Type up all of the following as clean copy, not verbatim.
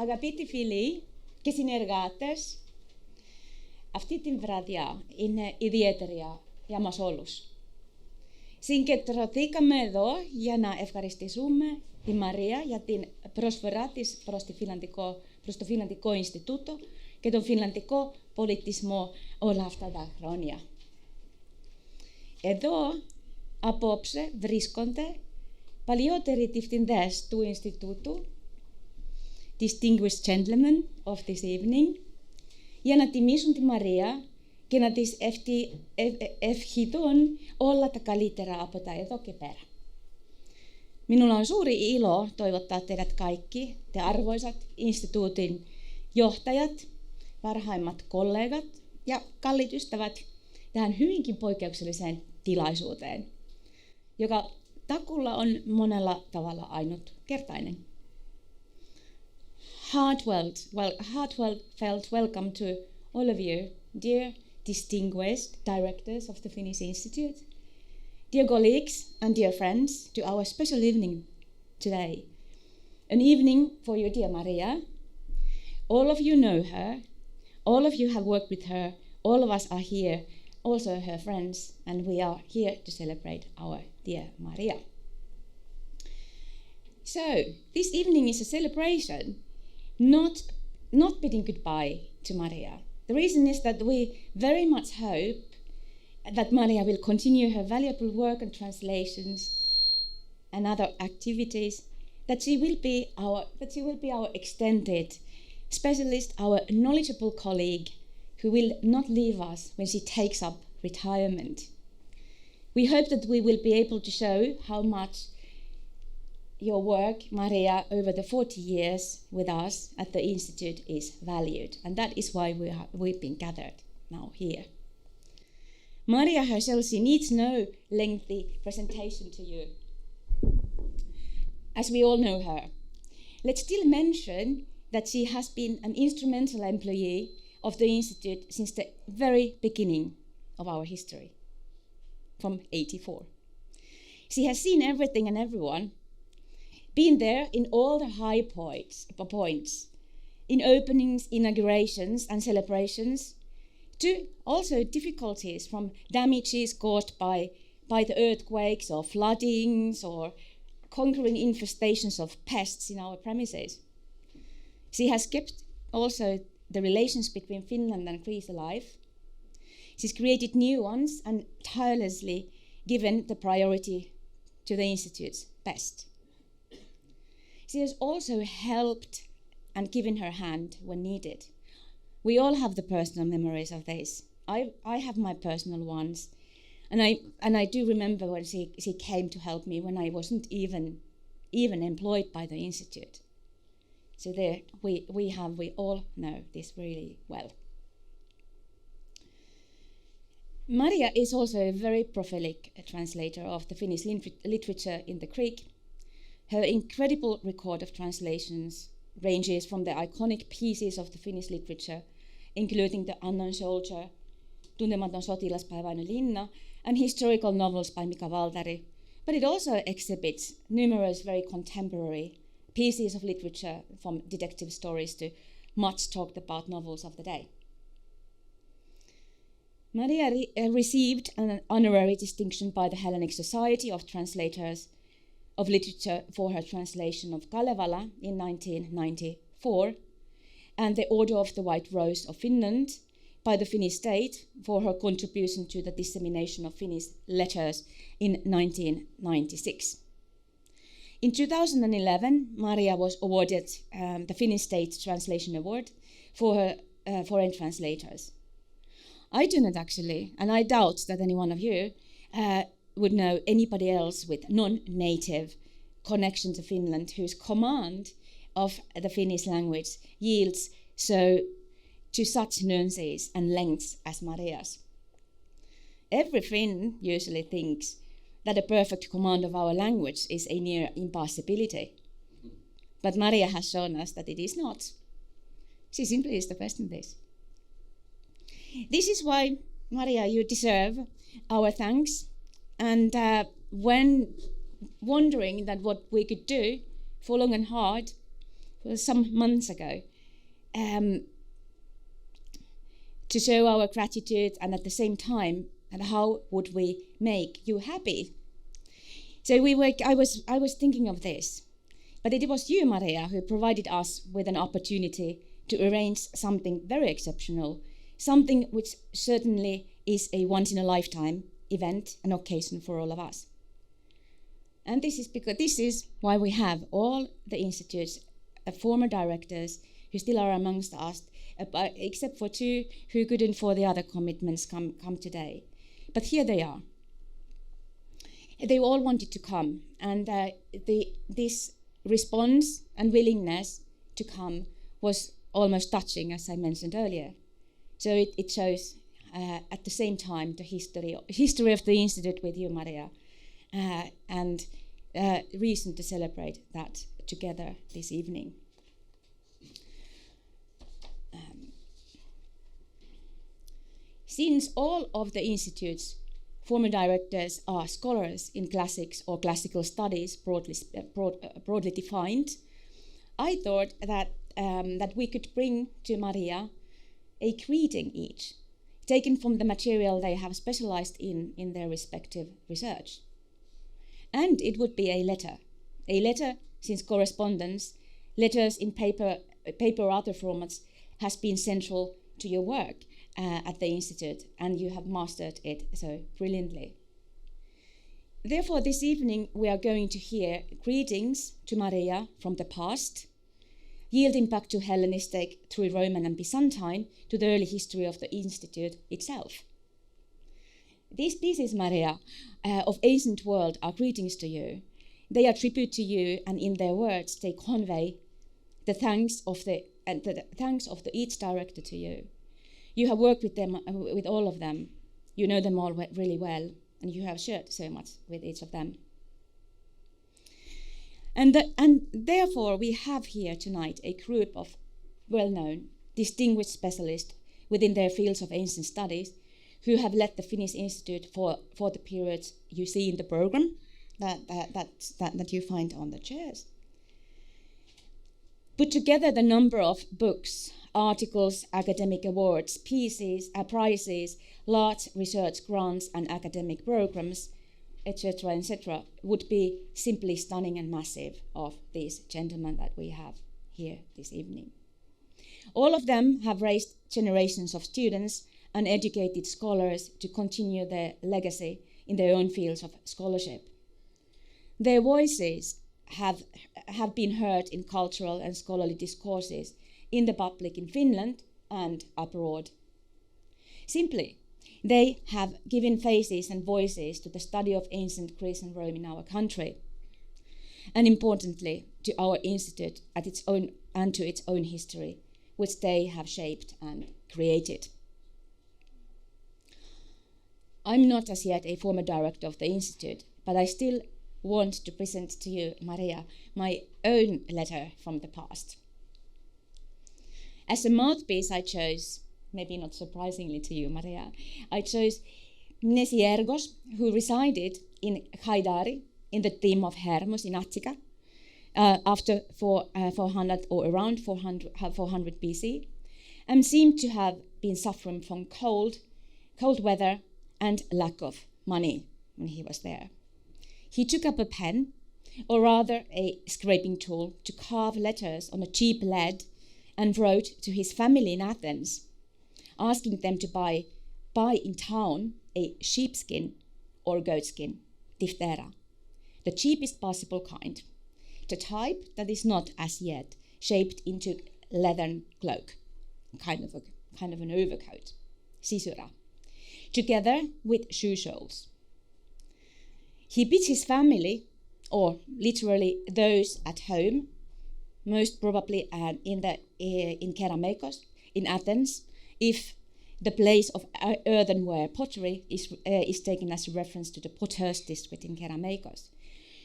Αγαπητοί φίλοι και συνεργάτες, αυτή την βραδιά είναι ιδιαίτερη για μας όλους. Συγκεντρωθήκαμε εδώ για να ευχαριστήσουμε τη Μαρία για την προσφορά της προς το Φινλανδικό Ινστιτούτο και τον Φινλανδικό πολιτισμό όλα αυτά τα χρόνια. Εδώ απόψε βρίσκονται παλιότεροι διευθυντές του Ινστιτούτου, distinguished gentlemen of this evening, για να τιμήσουν τη Μαρία και να της ευχηθούν όλα τα καλύτερα από τα εδώ και πέρα. Minulla on suuri ilo toivottaa teidät kaikki, te arvoisat instituutin johtajat, parhaimmat kollegat ja kalliit ystävät, tähän hyvinkin poikkeukselliseen tilaisuuteen, joka takulla on monella tavalla ainutkertainen. Heartfelt welcome to all of you, dear distinguished directors of the Finnish Institute, dear colleagues and dear friends, to our special evening today. An evening for you, dear Maria. All of you know her, all of you have worked with her, all of us are here, also her friends, and we are here to celebrate our dear Maria. So, this evening is a celebration, not bidding goodbye to Maria. The reason is that we very much hope that Maria will continue her valuable work and translations and other activities, that she will be our extended specialist, our knowledgeable colleague who will not leave us when she takes up retirement. We hope that we will be able to show how much your work, Maria, over the 40 years with us at the Institute is valued, and that is why we've been gathered now here. Maria herself, she needs no lengthy presentation to you, as we all know her. Let's still mention that she has been an instrumental employee of the Institute since the very beginning of our history, from '84. She has seen everything and everyone, been there in all the high points, in openings, inaugurations and celebrations, to also difficulties from damages caused by the earthquakes or floodings or conquering infestations of pests in our premises. She has kept also the relations between Finland and Greece alive. She's created new ones and tirelessly given the priority to the Institute's best. She has also helped and given her hand when needed. We all have the personal memories of this. I have my personal ones, and I do remember when she came to help me when I wasn't even employed by the Institute. So there we all know this really well. Maria is also a very prolific translator of the Finnish literature in the Greek. Her incredible record of translations ranges from the iconic pieces of the Finnish literature, including The Unknown Soldier, Tuntematon sotilas by Väinö Linna, and historical novels by Mika Waltari, but it also exhibits numerous very contemporary pieces of literature, from detective stories to much talked about novels of the day. Maria received an honorary distinction by the Hellenic Society of Translators of Literature for her translation of Kalevala in 1994, and the Order of the White Rose of Finland by the Finnish state for her contribution to the dissemination of Finnish letters in 1996. In 2011, Maria was awarded the Finnish State Translation Award for her foreign translators. I do not actually, and I doubt that any one of you would know anybody else with non-native connection to Finland whose command of the Finnish language yields to such nuances and lengths as Maria's. Every Finn usually thinks that a perfect command of our language is a near impossibility. But Maria has shown us that it is not. She simply is the best in this. This is why, Maria, you deserve our thanks. And when wondering that what we could do for long and hard some months ago, to show our gratitude, and at the same time, and how would we make you happy? So I was thinking of this, but it was you, Maria, who provided us with an opportunity to arrange something very exceptional, something which certainly is a once-in-a-lifetime event, an occasion for all of us. And this is why we have all the Institute's former directors who still are amongst us, except for two who couldn't for the other commitments come today. But here they are. They all wanted to come, and this response and willingness to come was almost touching, as I mentioned earlier. So it shows at the same time the history of the Institute with you, Maria, and reason to celebrate that together this evening. Since all of the Institute's former directors are scholars in classics or classical studies, broadly defined, I thought that we could bring to Maria a greeting each, taken from the material they have specialized in their respective research. And it would be a letter since correspondence, letters in paper or other formats, has been central to your work at the Institute, and you have mastered it so brilliantly. Therefore, this evening we are going to hear greetings to Maria from the past, yielding back to Hellenistic through Roman and Byzantine to the early history of the Institute itself. These pieces, Maria, of ancient world are greetings to you. They are tribute to you, and in their words they convey the thanks of each director to you. You have worked with them, with all of them. You know them all really well, and you have shared so much with each of them. And therefore, we have here tonight a group of well-known, distinguished specialists within their fields of ancient studies who have led the Finnish Institute for the periods you see in the program that you find on the chairs. Put together the number of books, articles, academic awards, pieces, prizes, large research grants and academic programs, etc., would be simply stunning and massive of these gentlemen that we have here this evening. All of them have raised generations of students and educated scholars to continue their legacy in their own fields of scholarship. Their voices have been heard in cultural and scholarly discourses in the public in Finland and abroad. Simply, they have given faces and voices to the study of ancient Greece and Rome in our country, and importantly, to our institute at its own and to its own history, which they have shaped and created. I'm not as yet a former director of the institute, but I still want to present to you, Maria, my own letter from the past. As a mouthpiece, I chose, maybe not surprisingly to you, Maria, I chose Mnesiergos, who resided in Haidari in the theme of Hermos in Attica after 400 or around 400 BC, and seemed to have been suffering from cold weather and lack of money when he was there. He took up a pen, or rather a scraping tool, to carve letters on a cheap lead and wrote to his family in Athens, asking them to buy in town a sheepskin or goatskin, diphthera, the cheapest possible kind, the type that is not as yet shaped into leathern cloak, kind of an overcoat, sisura, together with shoe soles. He bids his family, or literally those at home, most probably in Kerameikos, in Athens, if the place of earthenware pottery is taken as a reference to the Potter's district in Kerameikos.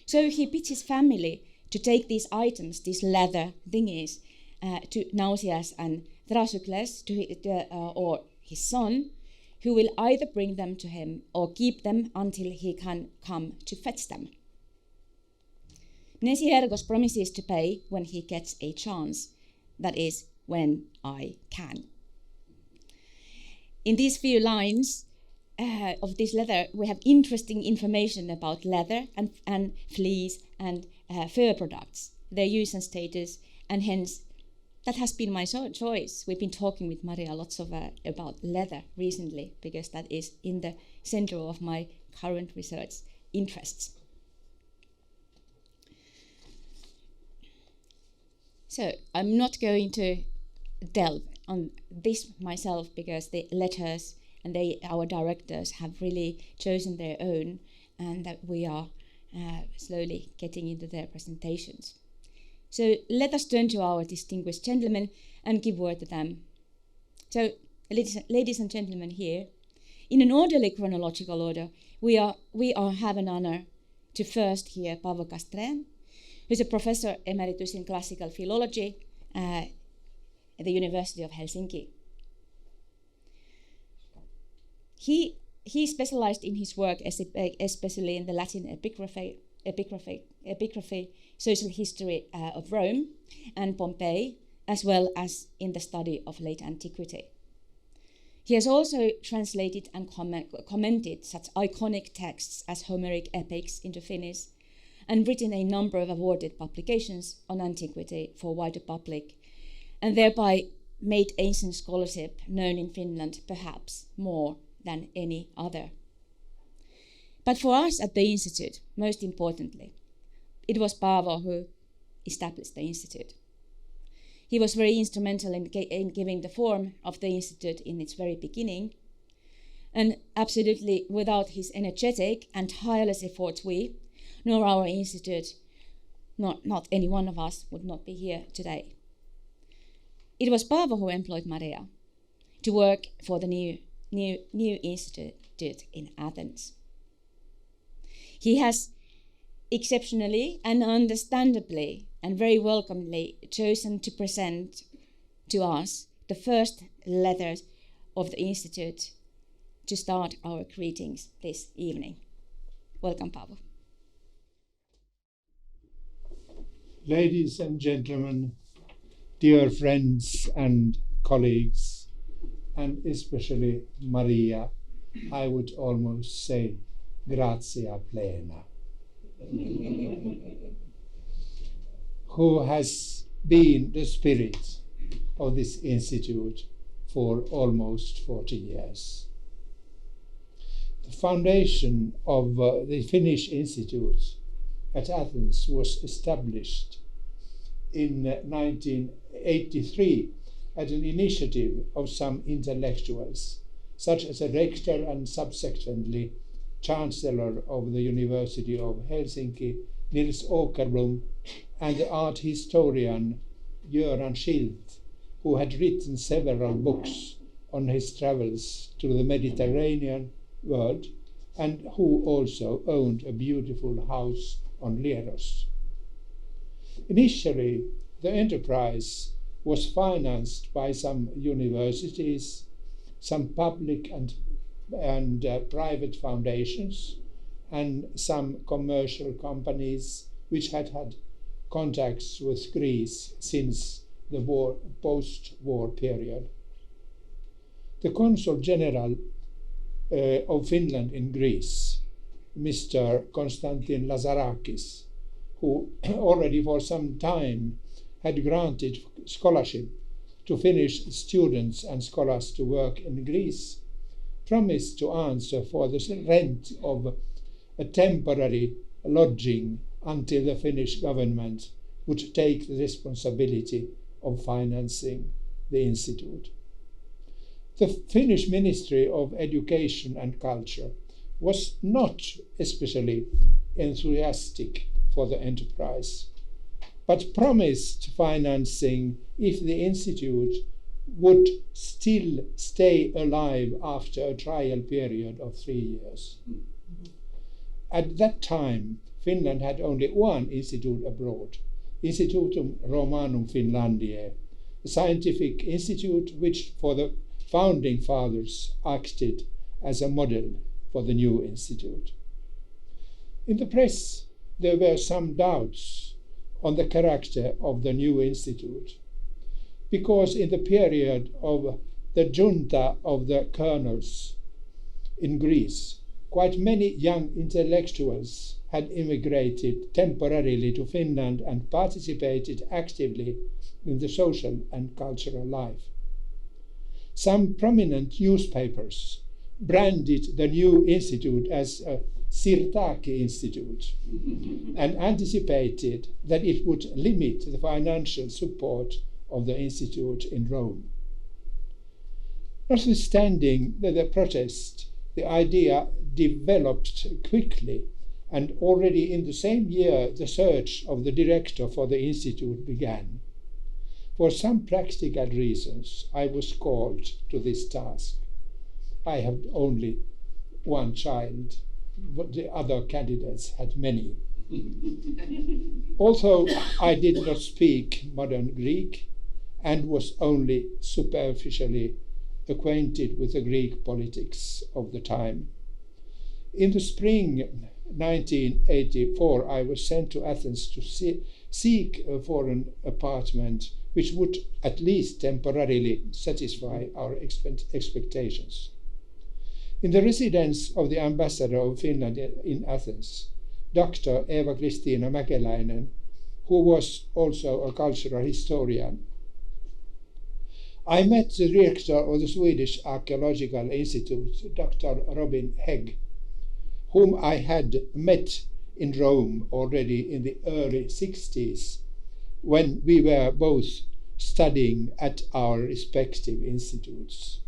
So he bids his family to take these items, these leather thingies, to Nausias and Thrasocles, or his son, who will either bring them to him or keep them until he can come to fetch them. Nesi Hergos promises to pay when he gets a chance, that is, when I can. In these few lines of this letter, we have interesting information about leather and fleece and fur products, their use and status, and hence that has been my choice. We've been talking with Maria lots about leather recently because that is in the center of my current research interests. So I'm not going to delve on this myself because the letters and our directors have really chosen their own, and that we are slowly getting into their presentations. So let us turn to our distinguished gentlemen and give word to them. So ladies and gentlemen here, in an orderly chronological order, we have an honor to first hear Paavo Castrén, who's a professor emeritus in classical philology at the University of Helsinki. He specialized in his work especially in the Latin epigraphy, social history of Rome and Pompeii, as well as in the study of late antiquity. He has also translated and commented such iconic texts as Homeric epics into Finnish, and written a number of awarded publications on antiquity for wider public, and thereby made ancient scholarship known in Finland perhaps more than any other. But for us at the Institute, most importantly, it was Paavo who established the Institute. He was very instrumental in giving the form of the Institute in its very beginning, and absolutely without his energetic and tireless efforts, we, nor our Institute, not any one of us, would not be here today. It was Paavo who employed Maria to work for the new institute in Athens. He has exceptionally and understandably and very welcomely chosen to present to us the first letters of the Institute to start our greetings this evening. Welcome, Paavo. Ladies and gentlemen, dear friends and colleagues, and especially Maria, I would almost say gratia plena, who has been the spirit of this institute for almost 40 years. The foundation of the Finnish Institute at Athens was established in 1983 as an initiative of some intellectuals, such as a rector and subsequently Chancellor of the University of Helsinki, Nils Åkerblom, and the art historian Göran Schild, who had written several books on his travels to the Mediterranean world, and who also owned a beautiful house on Leros. Initially, the enterprise was financed by some universities, some public and private foundations, and some commercial companies which had had contacts with Greece since the post-war period. The Consul General of Finland in Greece, Mr. Konstantin Lazarakis, who already for some time had granted scholarship to Finnish students and scholars to work in Greece, promised to answer for the rent of a temporary lodging until the Finnish government would take the responsibility of financing the institute. The Finnish Ministry of Education and Culture was not especially enthusiastic for the enterprise, but promised financing if the institute would still stay alive after a trial period of 3 years. At that time, Finland had only one institute abroad, Institutum Romanum Finlandiae, a scientific institute which for the founding fathers acted as a model for the new institute. In the press, there were some doubts on the character of the new institute, because in the period of the junta of the colonels in Greece, quite many young intellectuals had immigrated temporarily to Finland and participated actively in the social and cultural life. Some prominent newspapers branded the new institute as a Sirtaki Institute and anticipated that it would limit the financial support of the institute in Rome. Notwithstanding the protest, the idea developed quickly, and already in the same year the search of the director for the institute began. For some practical reasons, I was called to this task. I have only one child, but the other candidates had many. Although I did not speak modern Greek and was only superficially acquainted with the Greek politics of the time, in the spring 1984 I was sent to Athens to seek for an apartment which would at least temporarily satisfy our expectations. In the residence of the ambassador of Finland in Athens, Dr. Eva-Kristiina Mäkeläinen, who was also a cultural historian, I met the director of the Swedish Archaeological Institute, Dr. Robin Hägg, whom I had met in Rome already in the early 60s, when we were both studying at our respective institutes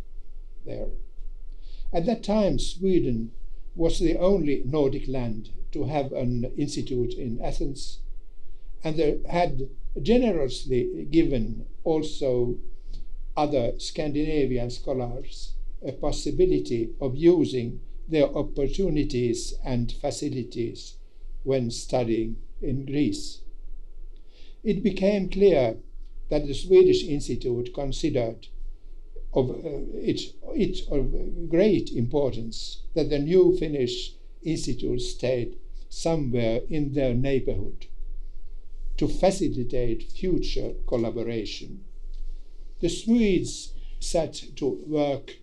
there. At that time, Sweden was the only Nordic land to have an institute in Athens, and they had generously given also other Scandinavian scholars a possibility of using their opportunities and facilities when studying in Greece. It became clear that the Swedish Institute considered it of great importance that the new Finnish institute stayed somewhere in their neighborhood to facilitate future collaboration. The Swedes set to work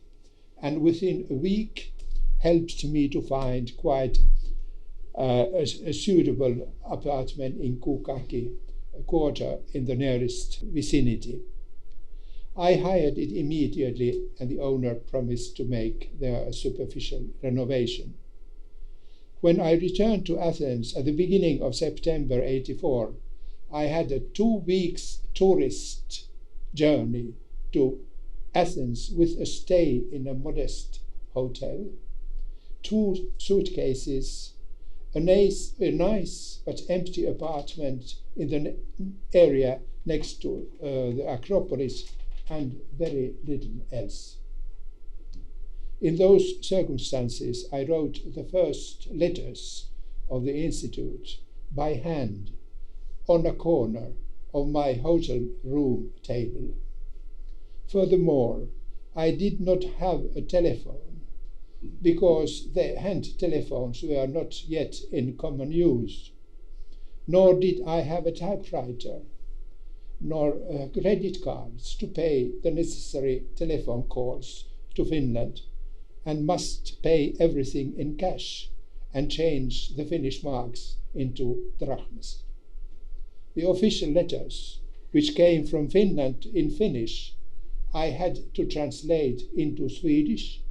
and within a week helped me to find quite a suitable apartment in Kukaki quarter in the nearest vicinity. I hired it immediately, and the owner promised to make there a superficial renovation. When I returned to Athens at the beginning of September '84, I had a 2 weeks tourist journey to Athens with a stay in a modest hotel, 2 suitcases, a nice but empty apartment in the area next to the Acropolis, and very little else. In those circumstances, I wrote the first letters of the Institute by hand on a corner of my hotel room table. Furthermore, I did not have a telephone because the hand telephones were not yet in common use, nor did I have a typewriter, nor credit cards to pay the necessary telephone calls to Finland, and must pay everything in cash and change the Finnish marks into drachmas. The official letters, which came from Finland in Finnish, I had to translate into Swedish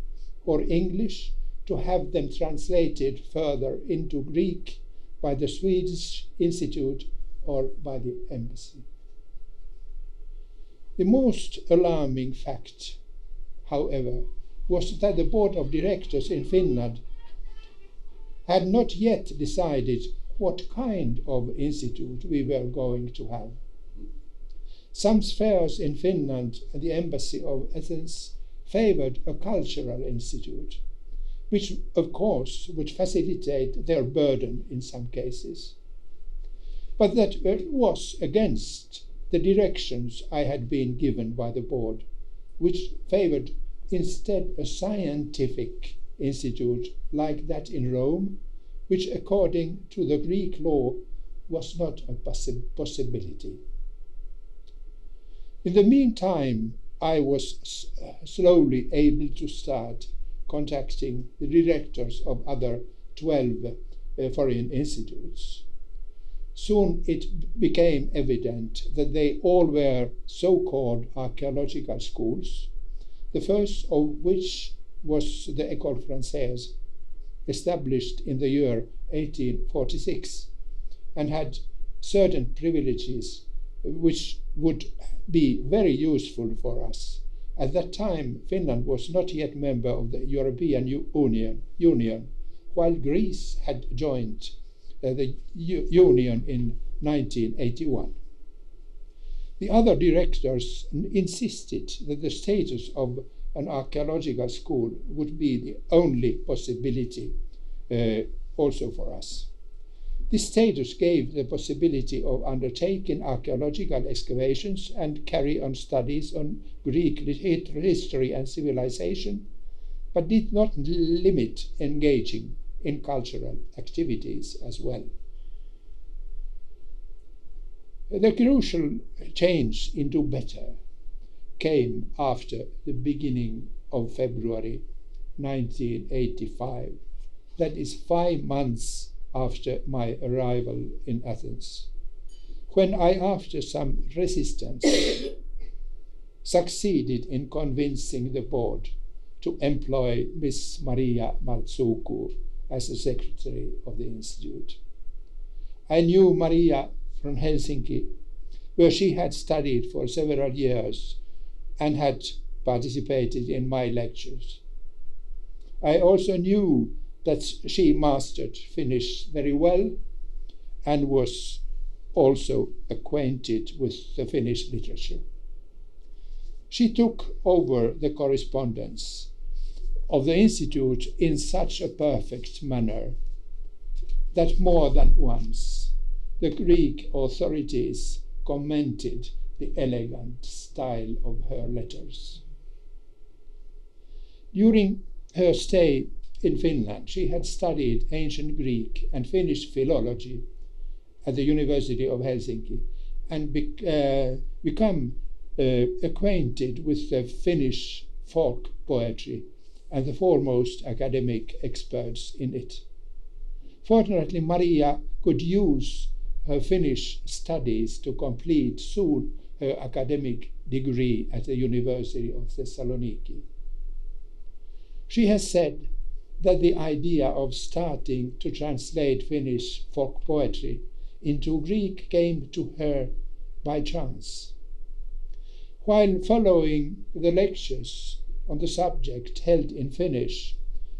or English to have them translated further into Greek by the Swedish Institute or by the embassy. The most alarming fact, however, was that the board of directors in Finland had not yet decided what kind of institute we were going to have. Some spheres in Finland and the embassy of Athens favored a cultural institute, which of course would facilitate their burden in some cases. But that was against the directions I had been given by the board, which favored instead a scientific institute like that in Rome, which according to the Greek law was not a possibility. In the meantime, I was slowly able to start contacting the directors of other 12 foreign institutes. Soon it became evident that they all were so-called archaeological schools, the first of which was the École Française, established in the year 1846, and had certain privileges which would be very useful for us. At that time, Finland was not yet member of the European Union, while Greece had joined the Union in 1981. The other directors insisted that the status of an archaeological school would be the only possibility also for us. This status gave the possibility of undertaking archaeological excavations and carry on studies on Greek history and civilization, but did not limit engaging in cultural activities as well. The crucial change into better came after the beginning of February 1985, that is 5 months after my arrival in Athens, when I, after some resistance, succeeded in convincing the board to employ Miss Maria Martsuku as the secretary of the institute. I knew Maria from Helsinki, where she had studied for several years and had participated in my lectures. I also knew that she mastered Finnish very well and was also acquainted with the Finnish literature. She took over the correspondence of the Institute in such a perfect manner that more than once the Greek authorities commented the elegant style of her letters. During her stay in Finland, she had studied ancient Greek and Finnish philology at the University of Helsinki and become acquainted with the Finnish folk poetry and the foremost academic experts in it. Fortunately, Maria could use her Finnish studies to complete soon her academic degree at the University of Thessaloniki. She has said that the idea of starting to translate Finnish folk poetry into Greek came to her by chance. While following the lectures on the subject held in Finnish,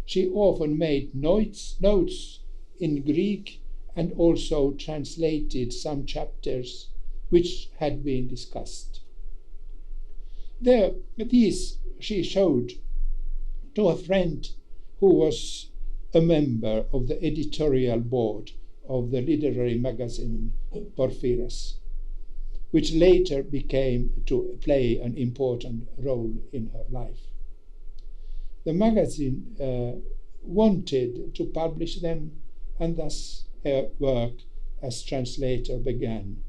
she often made notes in Greek and also translated some chapters which had been discussed. These she showed to a friend who was a member of the editorial board of the literary magazine Porphyras, which later became to play an important role in her life. The magazine wanted to publish them, and thus her work as translator began,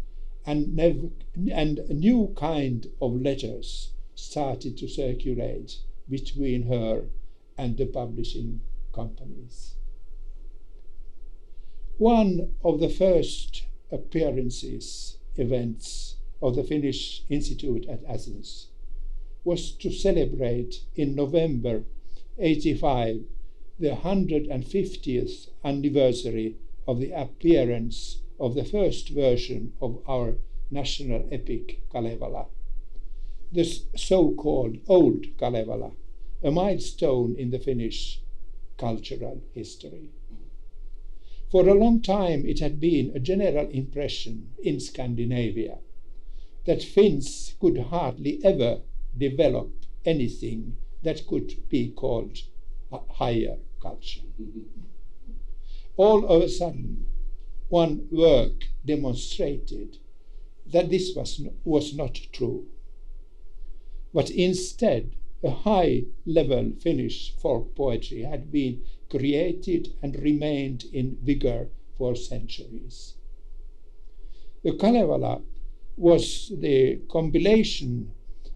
and a new kind of letters started to circulate between her and the publishing companies. One of the first events of the Finnish Institute at Athens was to celebrate in November 1985 the 150th anniversary of the appearance of the first version of our national epic Kalevala, the so-called Old Kalevala, a milestone in the Finnish cultural history. For a long time it had been a general impression in Scandinavia that Finns could hardly ever develop anything that could be called a higher culture. All of a sudden, one work demonstrated that this was not true, but instead a high-level Finnish folk poetry had been created and remained in vigor for centuries. The Kalevala was the compilation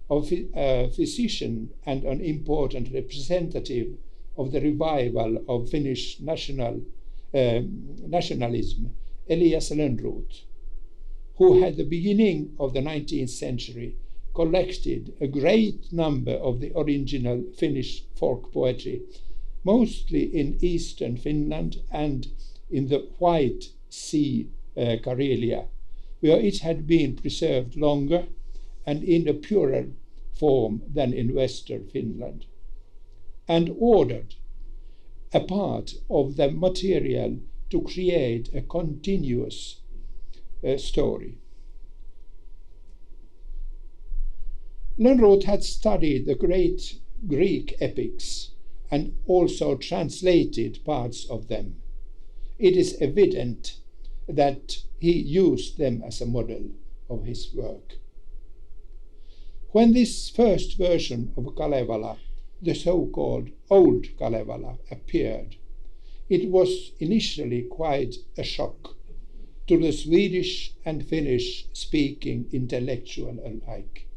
of a physician and an important representative of the revival of Finnish nationalism, Elias Lönnrot, who at the beginning of the 19th century collected a great number of the original Finnish folk poetry, mostly in eastern Finland and in the White Sea, Karelia, where it had been preserved longer and in a purer form than in western Finland, and ordered a part of the material to create a continuous story. Lönnrot had studied the great Greek epics and also translated parts of them. It is evident that he used them as a model of his work. When this first version of Kalevala, the so-called Old Kalevala, appeared, it was initially quite a shock to the Swedish and Finnish-speaking intellectual alike.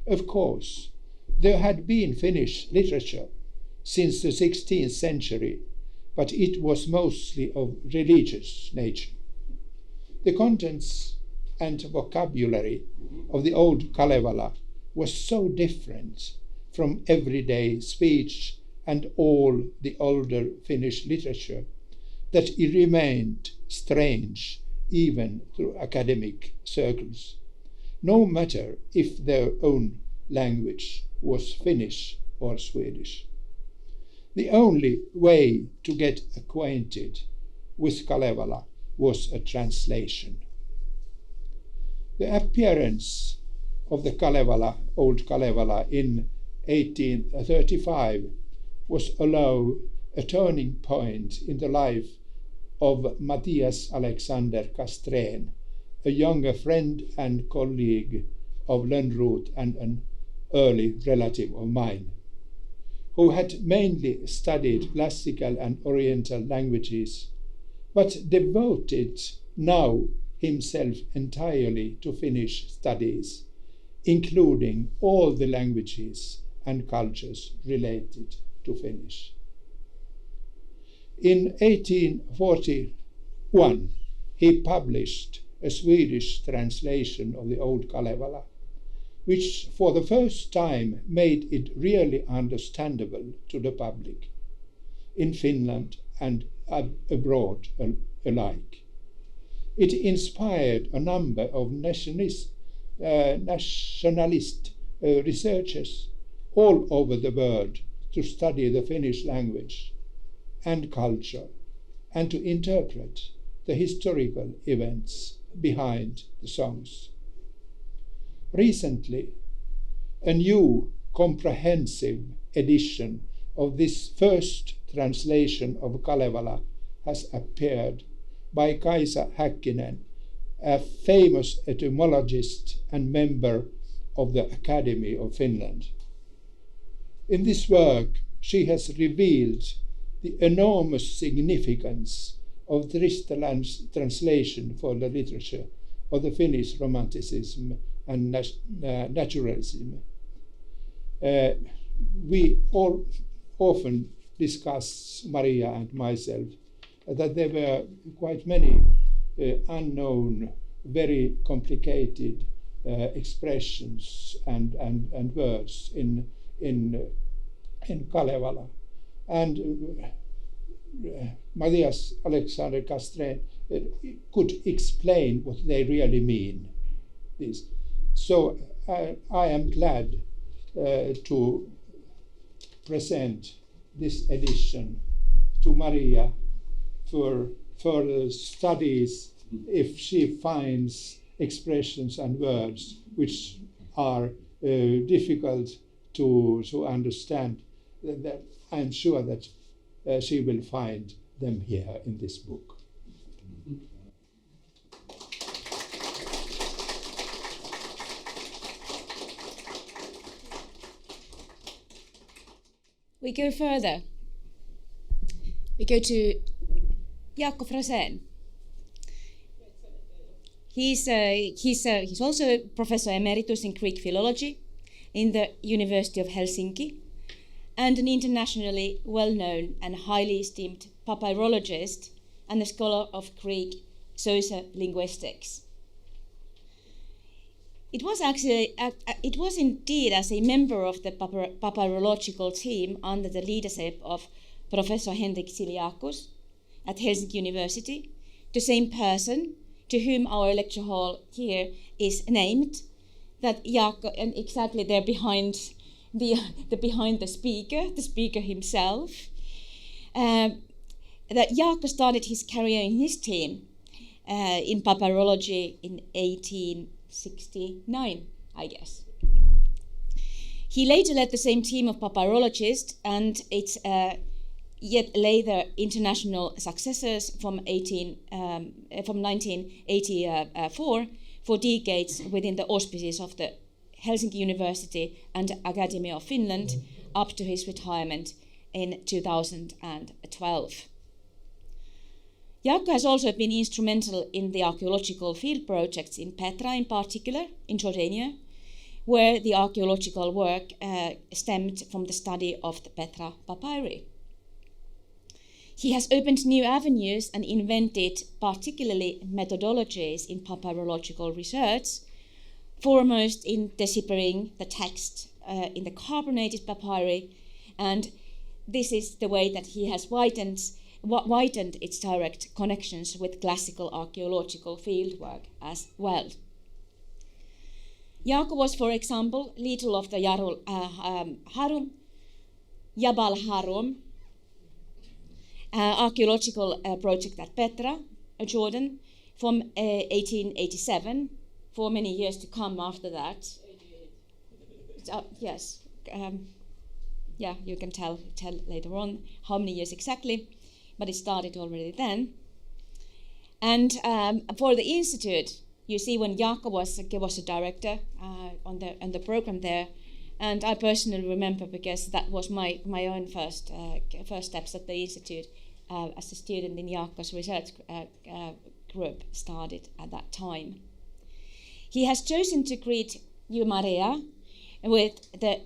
Of course, there had been Finnish literature since the 16th century, but it was mostly of religious nature. The contents and vocabulary of the Old Kalevala was so different from everyday speech and all the older Finnish literature that it remained strange even through academic circles, no matter if their own language was Finnish or Swedish. The only way to get acquainted with Kalevala was a translation. The appearance of the Kalevala, Old Kalevala, in 1835 was a turning point in the life of Matthias Alexander Castrén, a younger friend and colleague of Lönnrot and an early relative of mine, who had mainly studied classical and oriental languages, but devoted now himself entirely to Finnish studies, including all the languages and cultures related to Finnish. In 1841, he published a Swedish translation of the Old Kalevala, which for the first time made it really understandable to the public, in Finland and abroad alike. It inspired a number of nationalist researchers all over the world to study the Finnish language and culture and to interpret the historical events behind the songs. Recently, a new comprehensive edition of this first translation of Kalevala has appeared by Kaisa Häkkinen, a famous etymologist and member of the Academy of Finland. In this work, she has revealed the enormous significance of Tristalan's translation for the literature of the Finnish Romanticism and naturalism. We all often discuss, Maria and myself, that there were quite many unknown, very complicated expressions and words in Kalevala. And Matthias Alexander Castrén could explain what they really mean. This. So I am glad to present this edition to Maria for further studies if she finds expressions and words which are difficult to understand. That I'm sure that she will find them here in this book. We go further. We go to Jaakko Frasén. He's also Professor Emeritus in Greek Philology in the University of Helsinki, and an internationally well-known and highly esteemed papyrologist and a scholar of Greek sociolinguistics. It was indeed as a member of the papyrological team under the leadership of Professor Hendrik Tsiliakos at Helsinki University, the same person to whom our lecture hall here is named, that Jaakko, and exactly there behind the speaker himself, that Jaakko started his career in his team in papyrology in 1869, I guess. He later led the same team of papyrologists and its yet later international successors from 1984 for decades within the auspices of the Helsinki University and Academy of Finland up to his retirement in 2012. Jaakko has also been instrumental in the archaeological field projects in Petra in particular, in Jordania, where the archaeological work stemmed from the study of the Petra papyri. He has opened new avenues and invented particularly methodologies in papyrological research, foremost in deciphering the text in the carbonated papyri, and this is the way that he has widened its direct connections with classical archaeological fieldwork as well. Jaakko was, for example, leader of the Jabal Harum archaeological project at Petra, Jordan, from 1887, for many years to come after that. Yes, yeah, you can tell later on how many years exactly, but it started already then. And for the Institute, you see when Jaakko was a director on the program there, and I personally remember because that was my own first steps at the Institute as a student in Jaakko's research group started at that time. He has chosen to greet you, Maria, with the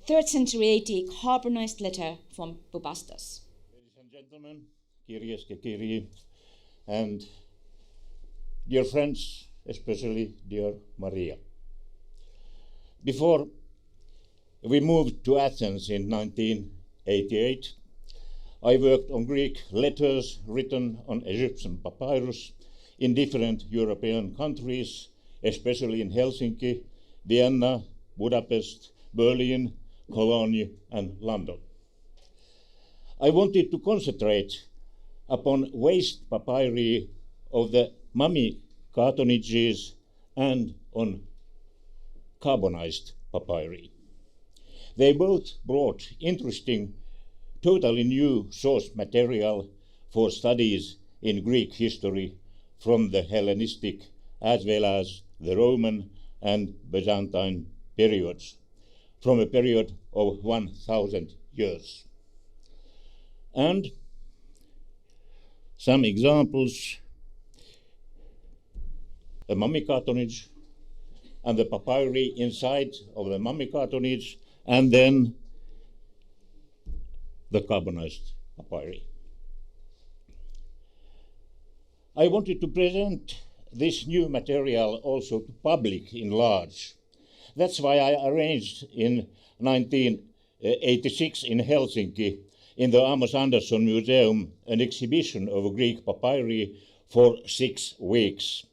3rd century AD carbonized letter from Bubastos. Ladies and gentlemen, Kyries και Kyrie, and dear friends, especially dear Maria. Before we moved to Athens in 1988, I worked on Greek letters written on Egyptian papyrus in different European countries, especially in Helsinki, Vienna, Budapest, Berlin, Cologne, and London. I wanted to concentrate upon waste papyri of the mummy cartonages and on carbonized papyri. They both brought interesting, totally new source material for studies in Greek history from the Hellenistic as well as the Roman and Byzantine periods, from a period of 1,000 years. And some examples: a mummy cartonnage and the papyri inside of the mummy cartonnage, and then the carbonized papyri. I wanted to present this new material also to public in large. That's why I arranged in 1986 in Helsinki, in the Amos Anderson Museum, an exhibition of Greek papyri for 6 weeks,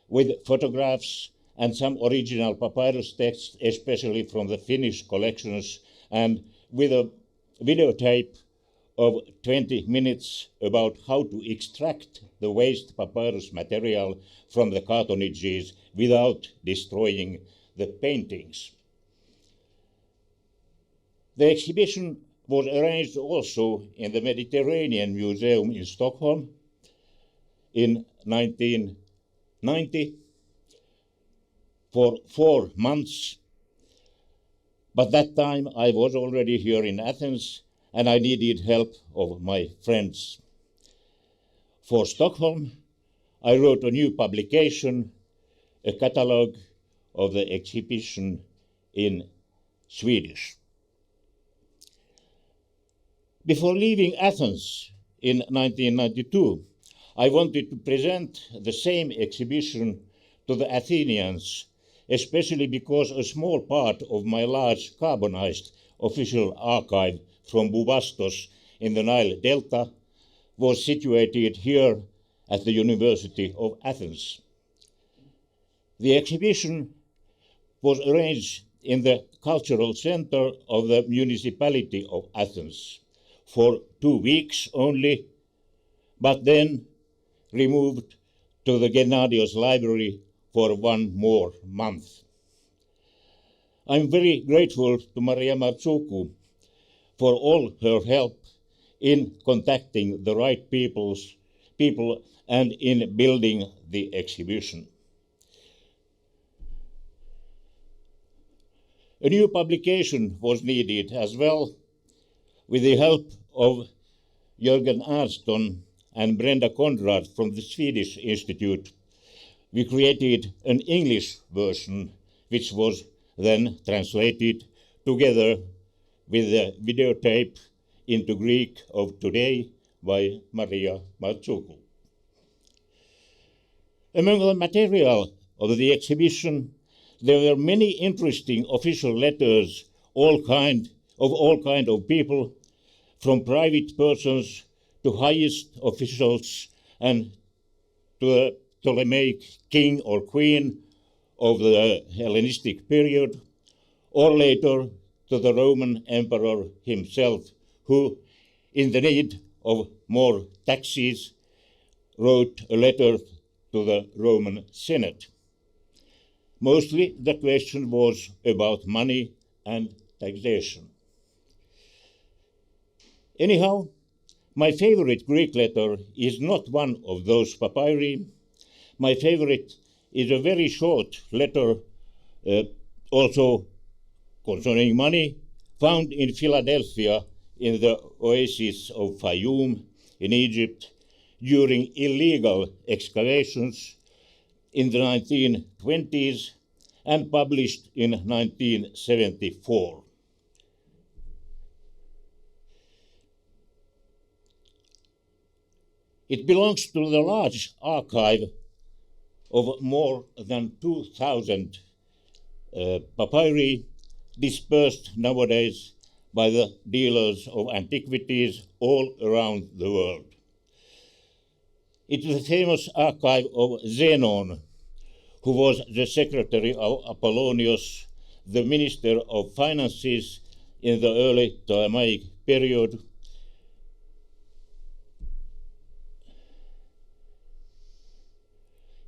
with photographs and some original papyrus texts, especially from the Finnish collections, and with a videotape of 20 minutes about how to extract the waste papyrus material from the cartonages without destroying the paintings. The exhibition was arranged also in the Mediterranean Museum in Stockholm in 1990 for 4 months. But that time I was already here in Athens and I needed help of my friends. For Stockholm, I wrote a new publication, a catalogue of the exhibition in Swedish. Before leaving Athens in 1992, I wanted to present the same exhibition to the Athenians, especially because a small part of my large carbonized official archive from Bubastos in the Nile Delta was situated here at the University of Athens. The exhibition was arranged in the cultural center of the municipality of Athens for 2 weeks only, but then removed to the Gennadios Library for 1 more month. I'm very grateful to Maria Martsuku for all her help in contacting the right people and in building the exhibition. A new publication was needed as well. With the help of Jörgen Ernston and Brenda Konrad from the Swedish Institute, we created an English version, which was then translated together with the videotape into Greek of today by Maria Martsuku. Among the material of the exhibition, there were many interesting official letters, all kind of people, from private persons to highest officials and to the Ptolemaic king or queen of the Hellenistic period, or later to the Roman emperor himself, who, in the need of more taxes, wrote a letter to the Roman Senate. Mostly the question was about money and taxation. Anyhow, my favorite Greek letter is not one of those papyri. My favorite is a very short letter, also concerning money, found in Philadelphia in the oasis of Fayoum in Egypt during illegal excavations in the 1920s and published in 1974. It belongs to the large archive of more than 2,000 papyri dispersed nowadays by the dealers of antiquities all around the world. It is the famous archive of Zenon, who was the secretary of Apollonius, the minister of finances in the early Ptolemaic period.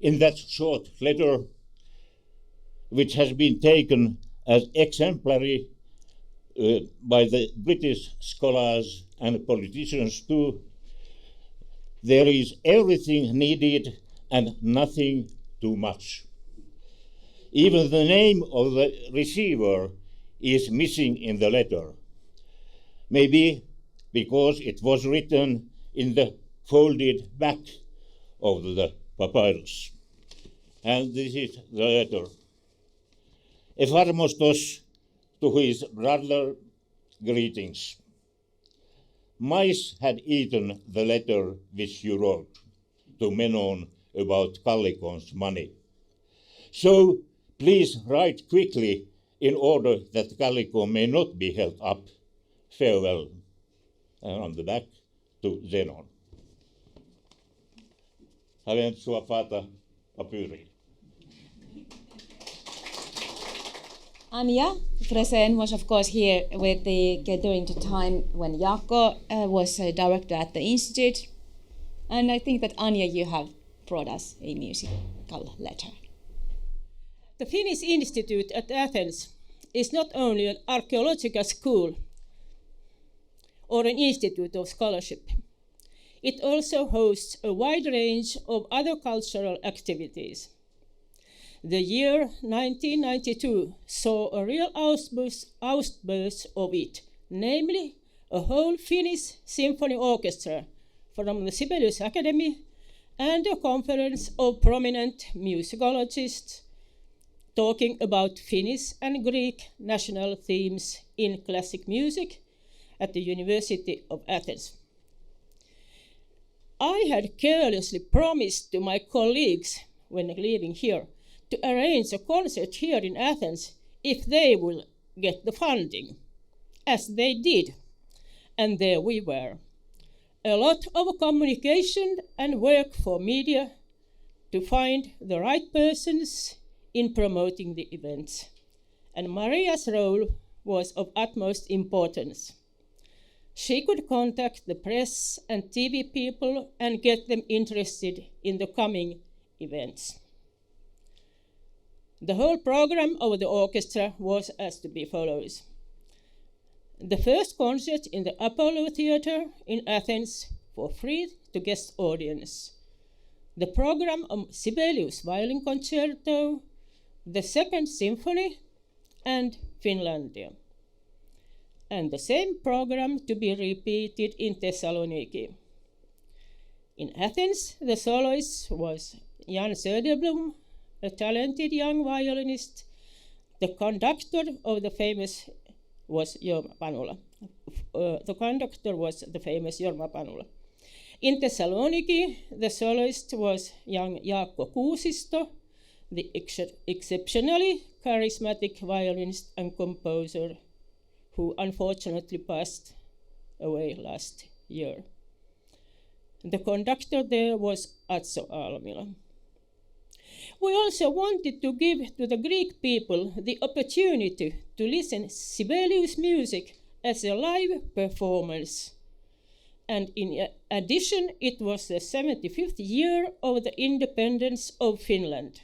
In that short letter, which has been taken as exemplary by the British scholars and politicians too, there is everything needed and nothing too much. Even the name of the receiver is missing in the letter, maybe because it was written in the folded back of the papyrus. And this is the letter. Epharmostos to his brother, greetings. Mice had eaten the letter which you wrote to Menon about Callicon's money. So please write quickly in order that Callicon may not be held up. Farewell. And on the back to Zenon. Havent sua fata papyri. Anja Fresen was, of course, here with during the time when Jaakko was a director at the Institute. And I think that, Anja, you have brought us a musical letter. The Finnish Institute at Athens is not only an archaeological school or an institute of scholarship. It also hosts a wide range of other cultural activities. The year 1992 saw a real outburst of it, namely a whole Finnish symphony orchestra from the Sibelius Academy and a conference of prominent musicologists talking about Finnish and Greek national themes in classic music at the University of Athens. I had carelessly promised to my colleagues when leaving here to arrange a concert here in Athens if they will get the funding, as they did, and there we were. A lot of communication and work for media to find the right persons in promoting the events, and Maria's role was of utmost importance. She could contact the press and TV people and get them interested in the coming events. The whole program of the orchestra was as to be follows. The first concert in the Apollo Theatre in Athens for free to guest audience. The program of Sibelius Violin Concerto, the Second Symphony, and Finlandia. And the same program to be repeated in Thessaloniki. In Athens, the soloist was Jan Söderblom, a talented young violinist. The conductor of the famous was Jorma Panula. In Thessaloniki, the soloist was young Jaakko Kuusisto, the exceptionally charismatic violinist and composer who unfortunately passed away last year. The conductor there was Atso Almila. We also wanted to give to the Greek people the opportunity to listen Sibelius music as a live performance. And in addition, it was the 75th year of the independence of Finland.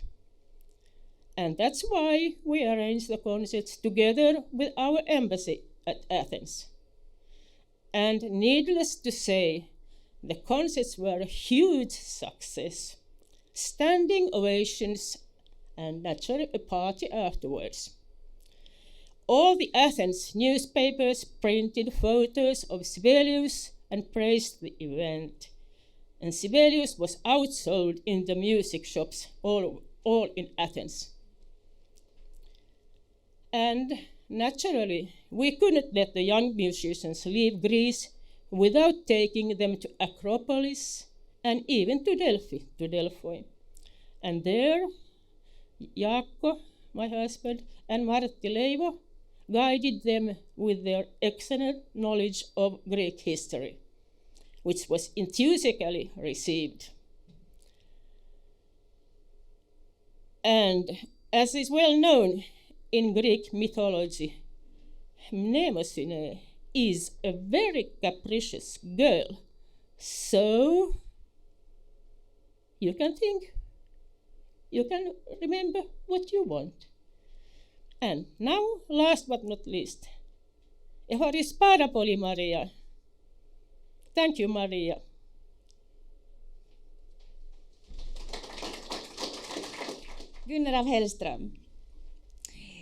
And that's why we arranged the concerts together with our embassy at Athens. And needless to say, the concerts were a huge success. Standing ovations and naturally a party afterwards. All the Athens newspapers printed photos of Sibelius and praised the event. And Sibelius was outsold in the music shops all in Athens. And naturally, we couldn't let the young musicians leave Greece without taking them to Acropolis and even to Delphi. And there, Jaakko, my husband, and Martti Leivo guided them with their excellent knowledge of Greek history, which was enthusiastically received. And as is well known in Greek mythology, Mnemosyne is a very capricious girl. So you can think, you can remember what you want. And now, last but not least, Ehoris Parapoli Maria. Thank you, Maria. Gunnar af Hellström.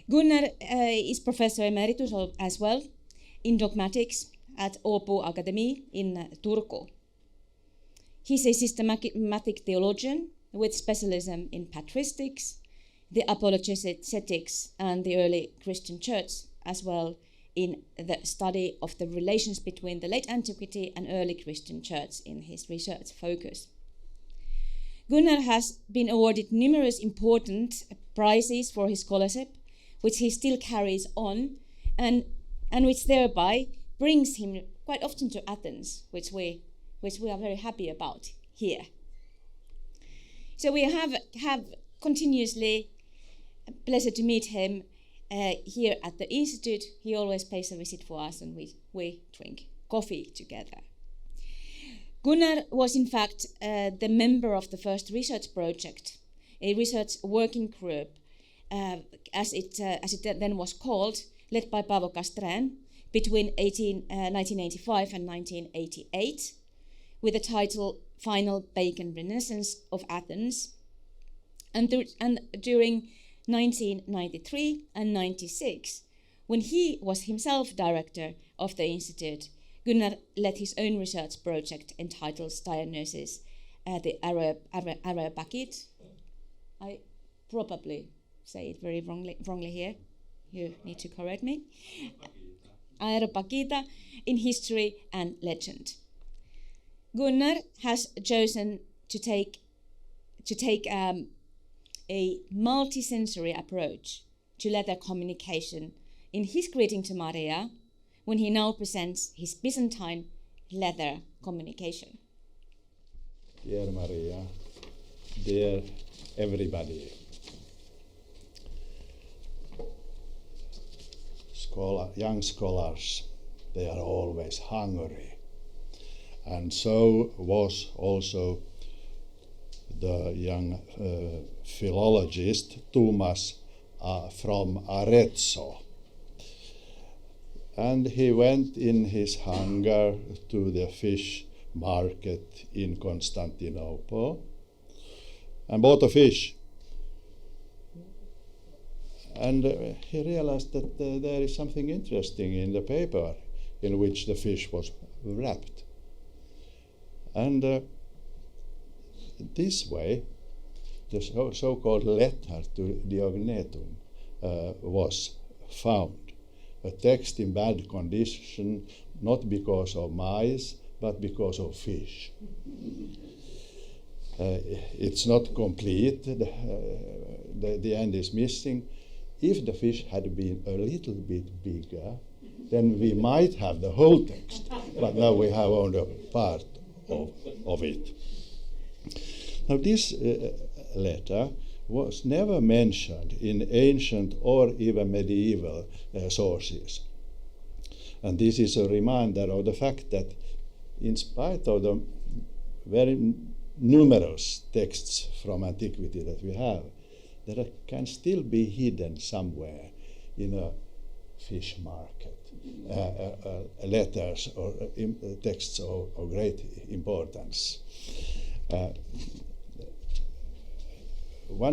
Gunnar is Professor Emeritus as well in dogmatics at Åbo Academy in Turku. He's a systematic theologian with specialism in patristics, the apologetics, and the early Christian church, as well in the study of the relations between the late antiquity and early Christian church in his research focus. Gunnar has been awarded numerous important prizes for his scholarship, which he still carries on, and which thereby brings him quite often to Athens, which we are very happy about here. So we have continuously a pleasure to meet him here at the Institute. He always pays a visit for us, and we drink coffee together. Gunnar was in fact the member of the first research project, a research working group, as it then was called, led by Paavo Castrén, between 1985 and 1988, with the title Final Pagan Renaissance of Athens. And during 1993 and 96, when he was himself director of the Institute, Gunnar led his own research project entitled Diagnosis the Areopagite. I probably say it very wrongly here. You need to correct me. Areopagita in history and legend. Gunnar has chosen to take a multi-sensory approach to letter communication in his greeting to Maria when he now presents his Byzantine letter communication. Dear Maria, dear everybody, young scholars, they are always hungry. And so was also the young philologist Thomas from Arezzo. And he went in his hunger to the fish market in Constantinople and bought a fish. And he realized that there is something interesting in the paper in which the fish was wrapped. And this way, the so-called letter to Diognetum was found. A text in bad condition, not because of mice, but because of fish. It's not complete, the end is missing. If the fish had been a little bit bigger, then we might have the whole text, but now we have only a part of it. Now this letter was never mentioned in ancient or even medieval sources. And this is a reminder of the fact that in spite of the very numerous texts from antiquity that we have, there can still be hidden somewhere in a fish market letters or texts of great importance.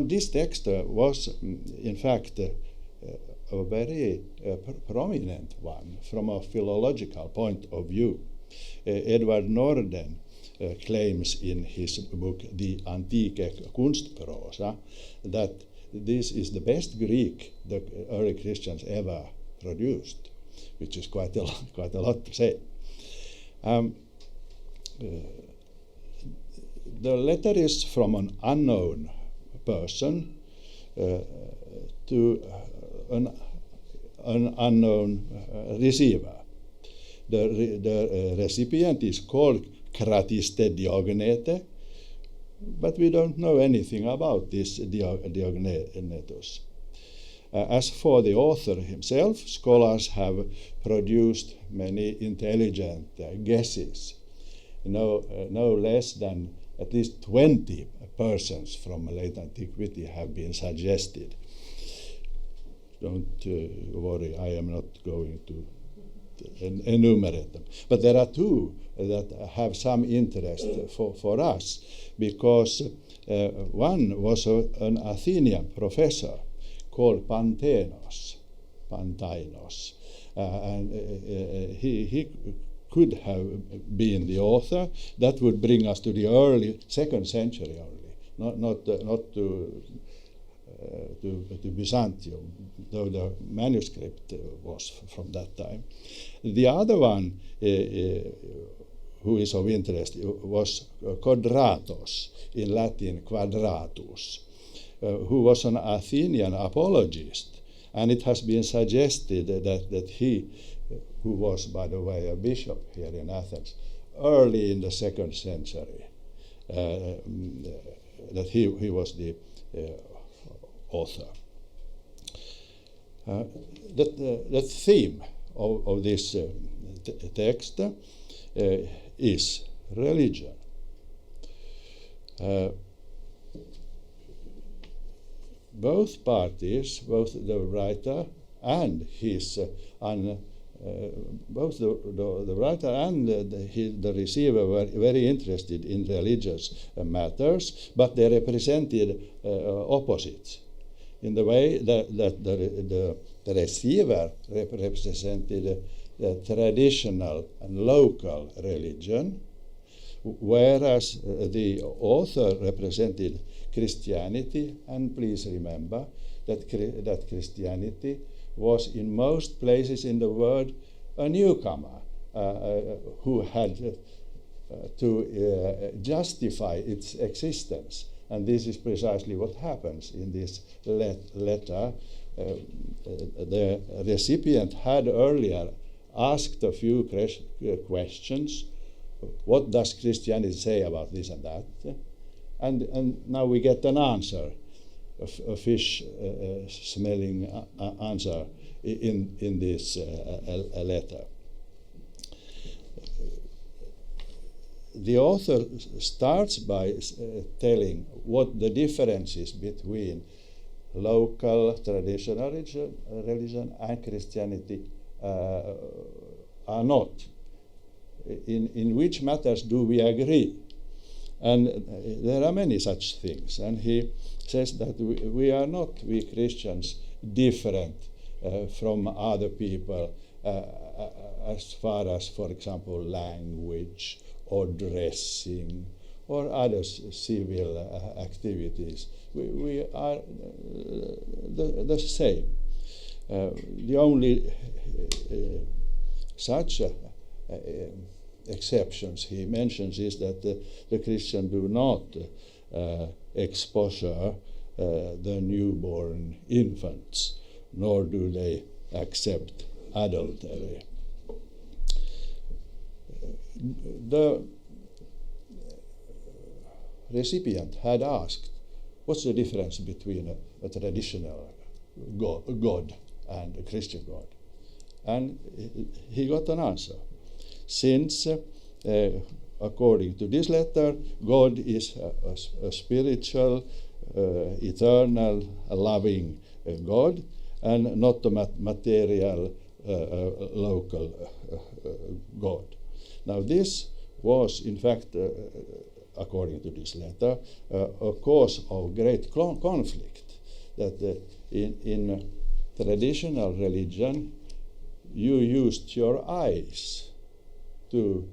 This text was, in fact, a very prominent one from a philological point of view. Edward Norden claims in his book Die Antike Kunstprosa that this is the best Greek the early Christians ever produced, which is quite a lot to say. The letter is from an unknown person to an unknown receiver. The recipient is called Kratiste Diognete, but we don't know anything about this Diognetus. As for the author himself, scholars have produced many intelligent guesses. No less than at least 20 persons from late antiquity have been suggested. Don't worry, I am not going to enumerate them. But there are two that have some interest for us, because one was an Athenian professor called Pantainos, and he could have been the author. That would bring us to the early 2nd century only, not to Byzantium, though the manuscript was from that time. The other one who is of interest was Quadratus, in Latin Quadratus, who was an Athenian apologist. And it has been suggested that he, who was, by the way, a bishop here in Athens, early in the 2nd century, that he was the author. The theme of this text is religion. Both parties, both the writer and his both the writer and the receiver were very interested in religious matters, but they represented opposites. In the way that the receiver represented the traditional and local religion, whereas the author represented Christianity, and please remember that Christianity was in most places in the world a newcomer who had to justify its existence. And this is precisely what happens in this letter. The recipient had earlier asked a few questions. What does Christianity say about this and that? And now we get an answer, a fish-smelling answer in this letter. The author starts by telling what the difference is between local traditional religion and Christianity are not. In which matters do we agree? And there are many such things. And he says that we are not, we Christians, different from other people as far as, for example, language or dressing or other civil activities. We are the same. The only such exceptions he mentions is that the Christians do not exposure the newborn infants, nor do they accept adultery. The recipient had asked, what's the difference between a traditional God and a Christian God? And he got an answer. Since, according to this letter, God is a spiritual, eternal, loving God, and not a material, local God. Now, this was, in fact, according to this letter, a cause of great conflict. That in traditional religion, you used your eyes to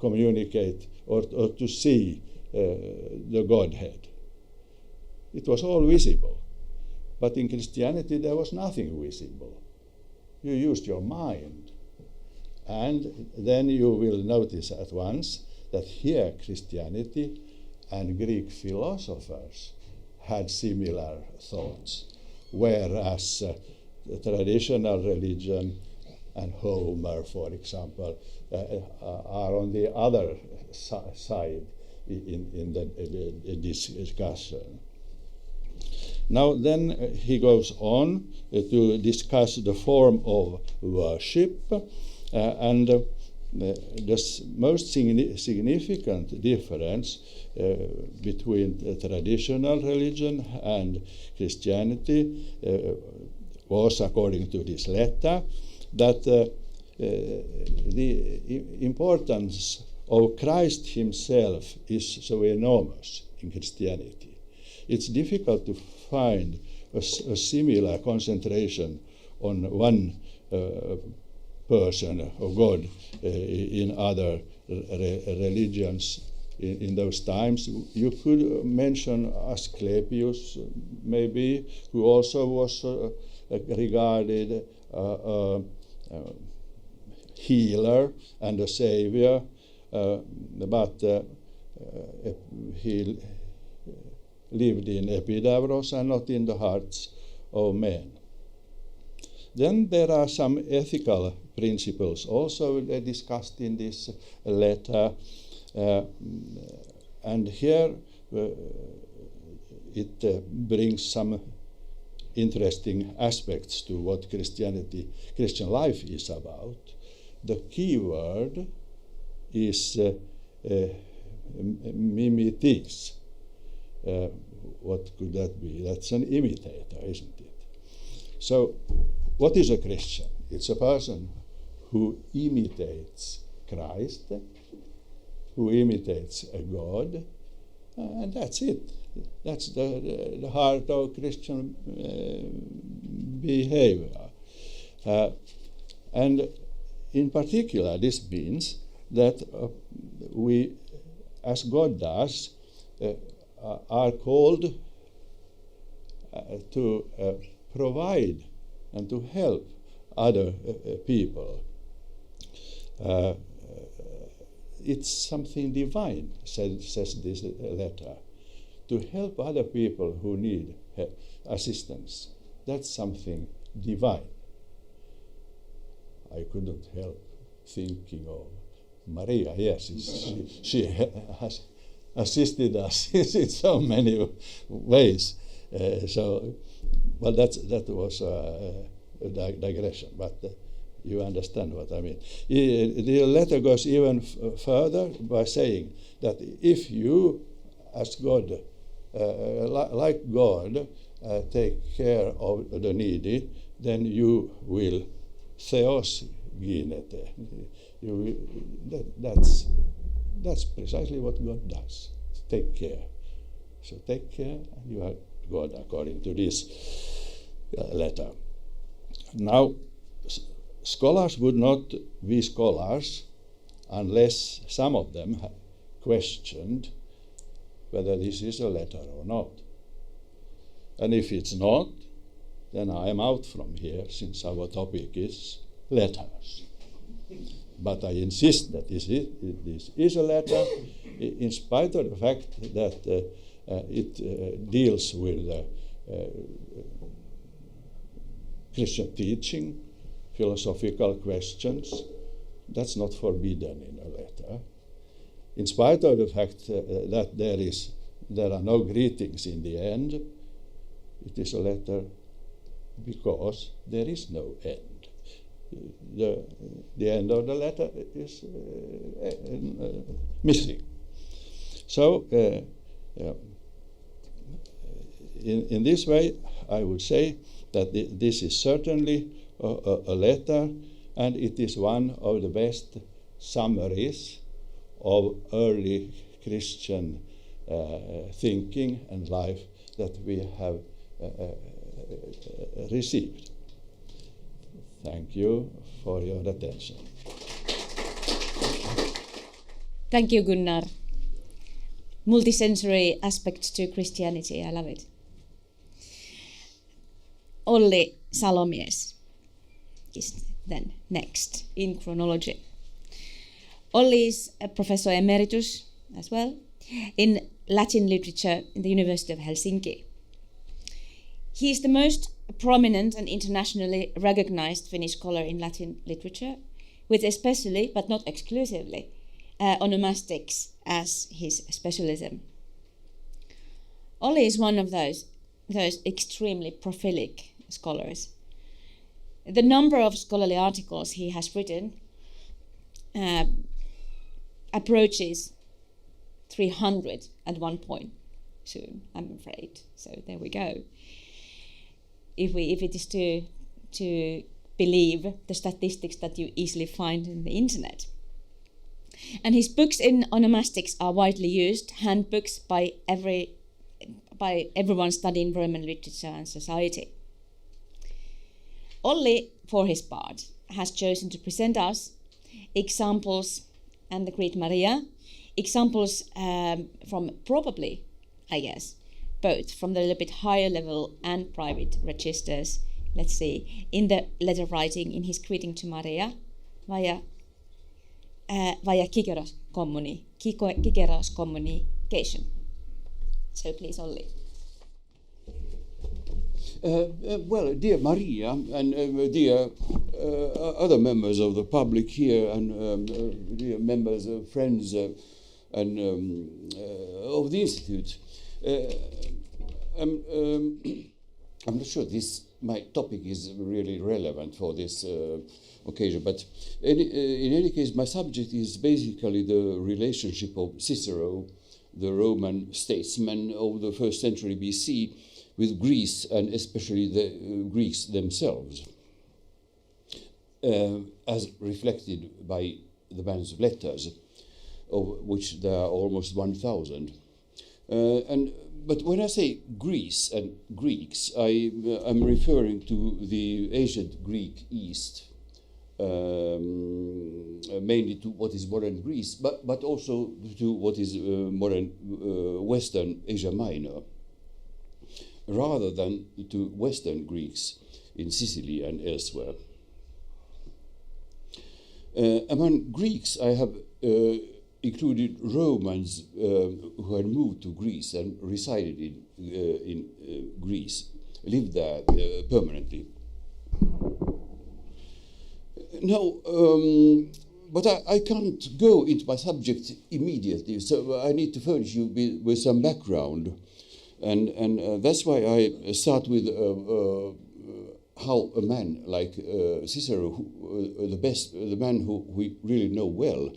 communicate or to see the Godhead. It was all visible. But in Christianity, there was nothing visible. You used your mind. And then you will notice at once that here Christianity and Greek philosophers had similar thoughts, whereas traditional religion and Homer, for example, are on the other side in the discussion. Now then he goes on to discuss the form of worship, and the most significant difference between traditional religion and Christianity was, according to this letter, that the importance of Christ himself is so enormous in Christianity. It's difficult to find a similar concentration on one person of God in other religions in those times. You could mention Asclepius, maybe, who also was regarded a healer and a savior, but he lived in Epidavros and not in the hearts of men. Then there are some ethical principles also discussed in this letter, and here it brings some interesting aspects to what Christian life is about. The key word is mimetis. What could that be? That's an imitator, isn't it? So, what is a Christian? It's a person who imitates Christ, who imitates a God, and that's it. That's the heart of Christian behavior. And in particular, this means that we, as God does, are called to provide and to help other people. It's something divine, says this letter. To help other people who need assistance, that's something divine. I couldn't help thinking of Maria. Yes, she has assisted us in so many ways. Well, that was a digression, but you understand what I mean. The letter goes even further by saying that if you, as God, like God, take care of the needy, then you will theos ginete. That's precisely what God does. Take care. So take care, and you are God according to this letter. Now, scholars would not be scholars unless some of them have questioned whether this is a letter or not. And if it's not, then I am out from here, since our topic is letters. But I insist that this is a letter, in spite of the fact that it deals with Christian teaching, philosophical questions. That's not forbidden in a letter. In spite of the fact that there are no greetings in the end, it is a letter because there is no end. The end of the letter is missing. So, in this way, I would say that this is certainly a letter, and it is one of the best summaries of early Christian thinking and life that we have received. Thank you for your attention. Thank you, Gunnar. Multisensory aspects to Christianity, I love it. Olli Salomies is then next in chronology. Olli is a professor emeritus as well in Latin literature in the University of Helsinki. He is the most prominent and internationally recognized Finnish scholar in Latin literature, with especially, but not exclusively, onomastics as his specialism. Olli is one of those extremely prolific scholars. The number of scholarly articles he has written approaches 300 at one point soon, I'm afraid. So there we go. If it is to believe the statistics that you easily find in the internet. And his books in onomastics are widely used, handbooks by everyone studying Roman literature and society. Olli, for his part, has chosen to present us examples, and the Greek Maria, examples from probably, I guess, both from the little bit higher level and private registers, let's see, in the letter writing in his greeting to Maria via Kigeros communication. So please, Olli. Well, dear Maria and dear other members of the public here and dear members, friends and of the Institute, I'm not sure my topic is really relevant for this occasion, but in any case, my subject is basically the relationship of Cicero, the Roman statesman of the 1st century BC, with Greece and especially the Greeks themselves, as reflected by the man's letters, of which there are almost 1,000. But when I say Greece and Greeks, I'm referring to the ancient Greek East, mainly to what is modern Greece, but also to what is modern Western Asia Minor, rather than to Western Greeks in Sicily and elsewhere. Among Greeks, I have included Romans who had moved to Greece and resided in Greece, lived there permanently. Now, but I can't go into my subject immediately, so I need to furnish you with some background, and that's why I start with how a man like Cicero, the man who we really know well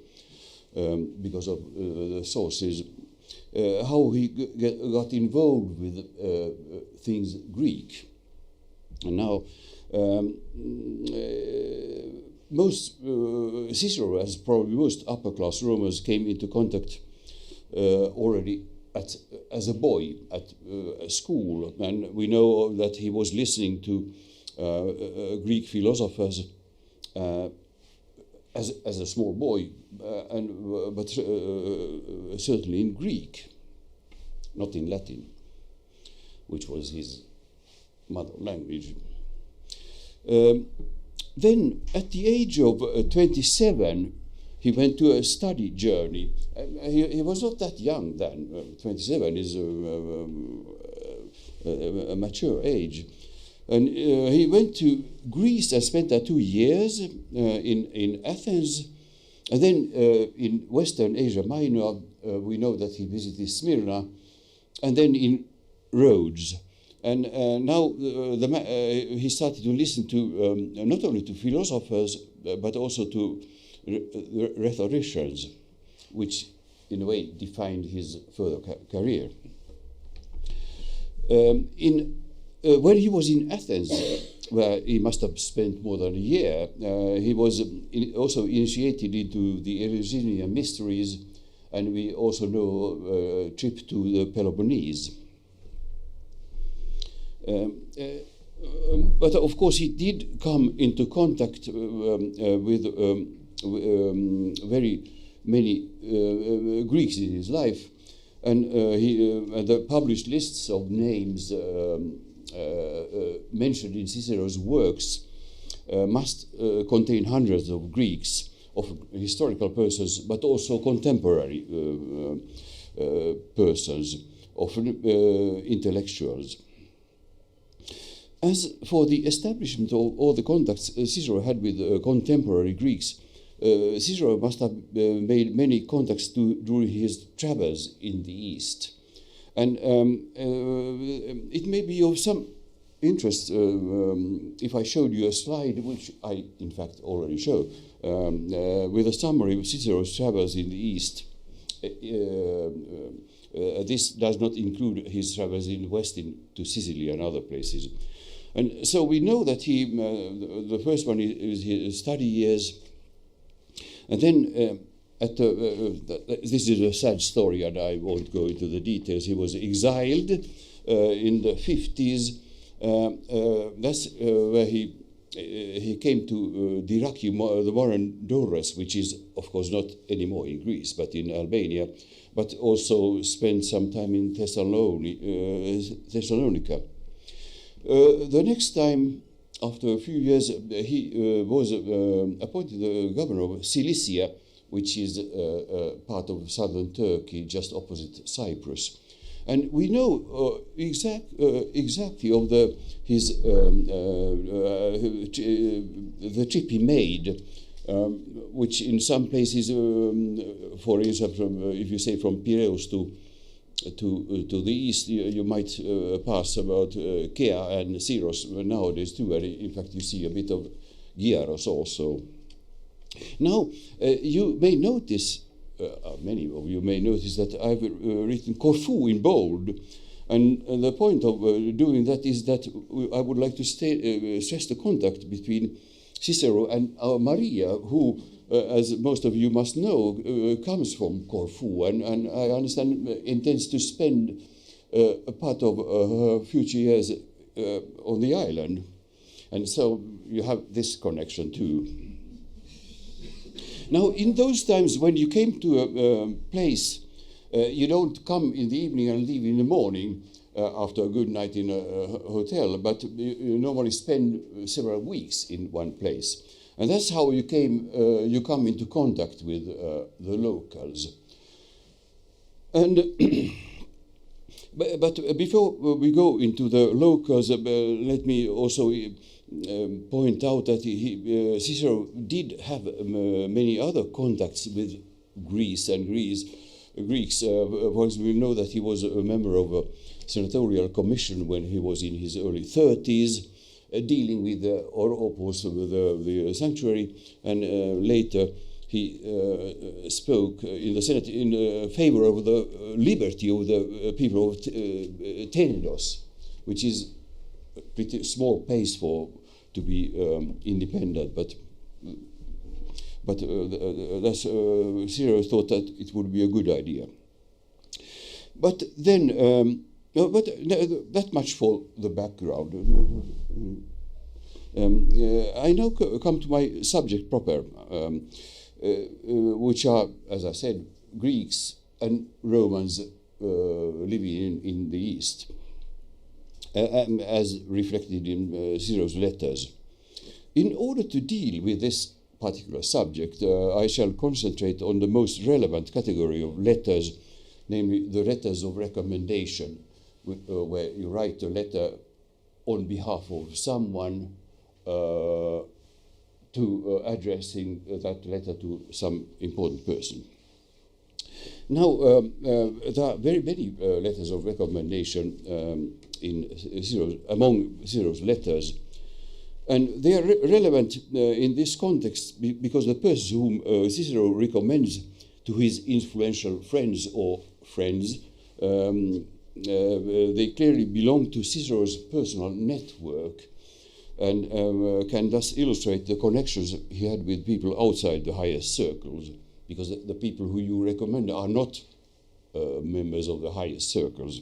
because of the sources, how he got involved with things Greek. And now, Cicero, as probably most upper-class Romans, came into contact already as a boy at school, and we know that he was listening to Greek philosophers as a small boy, but certainly in Greek, not in Latin, which was his mother language. Then, at the age of 27, he went to a study journey. He was not that young then. 27 is a mature age. And he went to Greece and spent there 2 years in Athens. And then in Western Asia Minor, we know that he visited Smyrna, and then in Rhodes. And now he started to listen to not only to philosophers, but also to rhetoricians, which in a way defined his further career. When he was in Athens, where he must have spent more than a year, he was also initiated into the Eleusinian mysteries, and we also know a trip to the Peloponnese. But of course, he did come into contact with very many Greeks in his life, and the published lists of names mentioned in Cicero's works must contain hundreds of Greeks, of historical persons, but also contemporary persons, often intellectuals. As for the establishment of all the contacts Cicero had with contemporary Greeks, Cicero must have made many contacts during his travels in the East. And it may be of some interest if I showed you a slide, which I in fact already show, with a summary of Cicero's travels in the East. This does not include his travels in the West to Sicily and other places. And so we know that the first one is his study years, and then this is a sad story, and I won't go into the details. He was exiled in the 50s. That's where he came to Diraki, the modern Durrës, which is, of course, not anymore in Greece, but in Albania, but also spent some time in Thessalonica. The next time, after a few years, he was appointed the governor of Cilicia, which is part of southern Turkey, just opposite Cyprus. And we know exactly of the trip he made, which in some places, for instance, if you say from Piraeus to the east, you might pass about Kea and Syros nowadays too, and in fact you see a bit of Gyaros also. Now, you may notice, many of you may notice that I've written Corfu in bold, and the point of doing that is that I would like to stress the contact between Cicero and Maria, who, as most of you must know, comes from Corfu, and I understand intends to spend a part of her future years on the island. And so you have this connection too. Now, in those times when you came to a place, you don't come in the evening and leave in the morning after a good night in a hotel, but you normally spend several weeks in one place. And that's how you come into contact with the locals. And but before we go into the locals, let me also point out that Cicero did have many other contacts with Greece and Greeks. For example, we know that he was a member of a senatorial commission when he was in his early 30s, dealing with Oropos, with the sanctuary, and later he spoke in the Senate in favor of the liberty of the people of Tenedos, which is a pretty small place to be independent, but Cicero thought that it would be a good idea. But then, that much for the background. I now come to my subject proper, which are, as I said, Greeks and Romans living in the East, as reflected in Cicero's letters. In order to deal with this particular subject, I shall concentrate on the most relevant category of letters, namely the letters of recommendation, where you write a letter on behalf of someone addressing that letter to some important person. Now, there are very many letters of recommendation among Cicero's letters, and they are relevant in this context because the person whom Cicero recommends to his influential friends or friends, they clearly belong to Cicero's personal network, and can thus illustrate the connections he had with people outside the highest circles, because the people who you recommend are not members of the highest circles.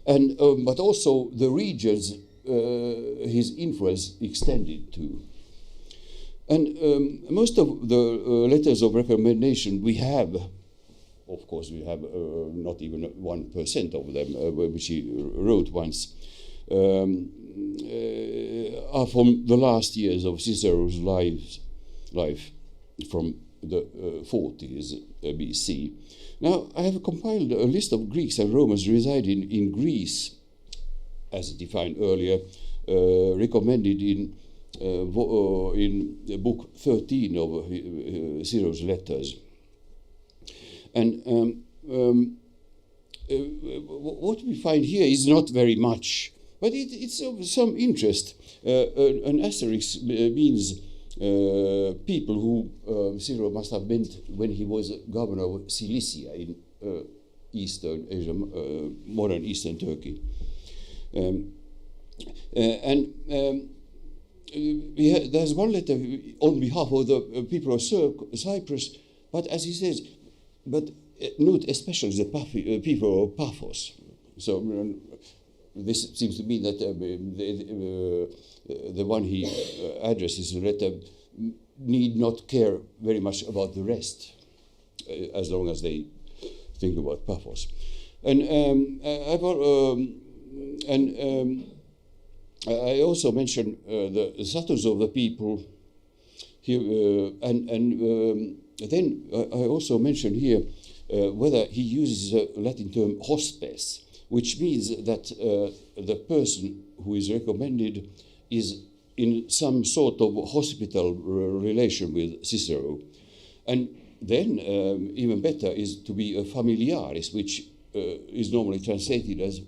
And but also the regions his influence extended to. And most of the letters of recommendation we have, of course we have not even 1% of them, which he wrote once, are from the last years of Cicero's life from the 40s BC. Now, I have compiled a list of Greeks and Romans residing in Greece, as defined earlier, recommended in book 13 of Cicero's letters. And what we find here is not very much, but it's of some interest. An asterisk means people who Cicero must have met when he was governor of Cilicia in Eastern Asia, modern Eastern Turkey. There's one letter on behalf of the people of Cyprus, but as he says, but note especially the people of Paphos. So this seems to mean that the one he addresses the letter need not care very much about the rest, as long as they think about Paphos. And I also mentioned the status of the people here, then I also mentioned here whether he uses a Latin term hospes, which means that the person who is recommended is in some sort of hospital relation with Cicero. And then, even better, is to be a familiaris, which is normally translated as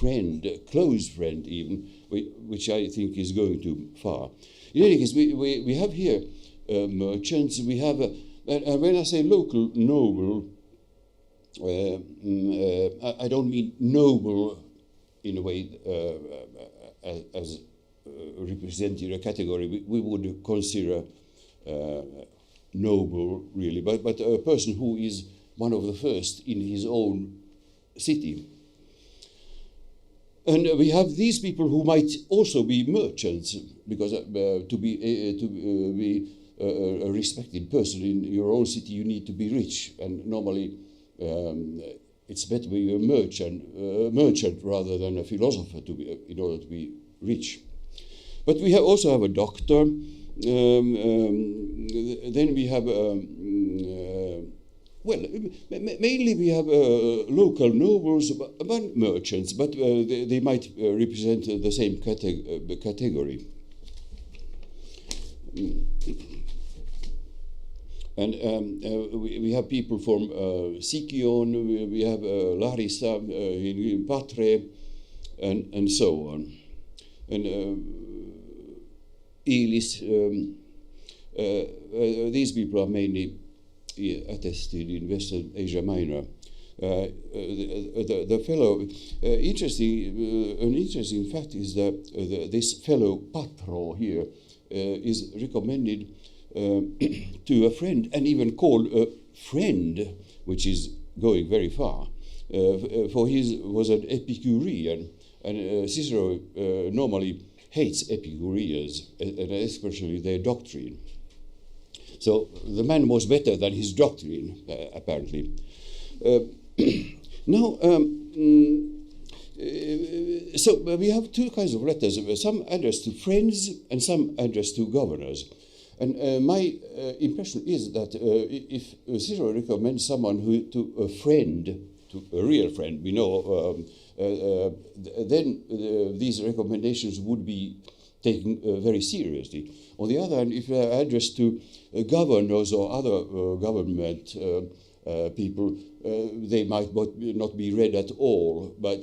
friend, close friend even, which I think is going too far. In any case, we have here merchants, we have, and when I say local noble, I don't mean noble in a way as representing a category we would consider noble, really, but a person who is one of the first in his own city. And we have these people who might also be merchants, because to be a respected person in your own city, you need to be rich, and normally it's better to be a merchant rather than a philosopher in order to be rich. But we also have a doctor. Then we have mainly we have local nobles, but merchants, but they might represent the same category. And we have people from Sikion, we have Larissa in Patre, and so on. And Elis, these people are mainly attested in Western Asia Minor. The fellow, an interesting fact is that this fellow Patro here is recommended to a friend, and even called a friend, which is going very far, for he was an Epicurean, and Cicero normally hates Epicureans, and especially their doctrine. So the man was better than his doctrine, apparently. Now, so we have two kinds of letters, some addressed to friends and some addressed to governors. And my impression is that if Cicero recommends someone to a friend, to a real friend, we know, then these recommendations would be taken very seriously. On the other hand, if they are addressed to governors or other government people, they might not be read at all. But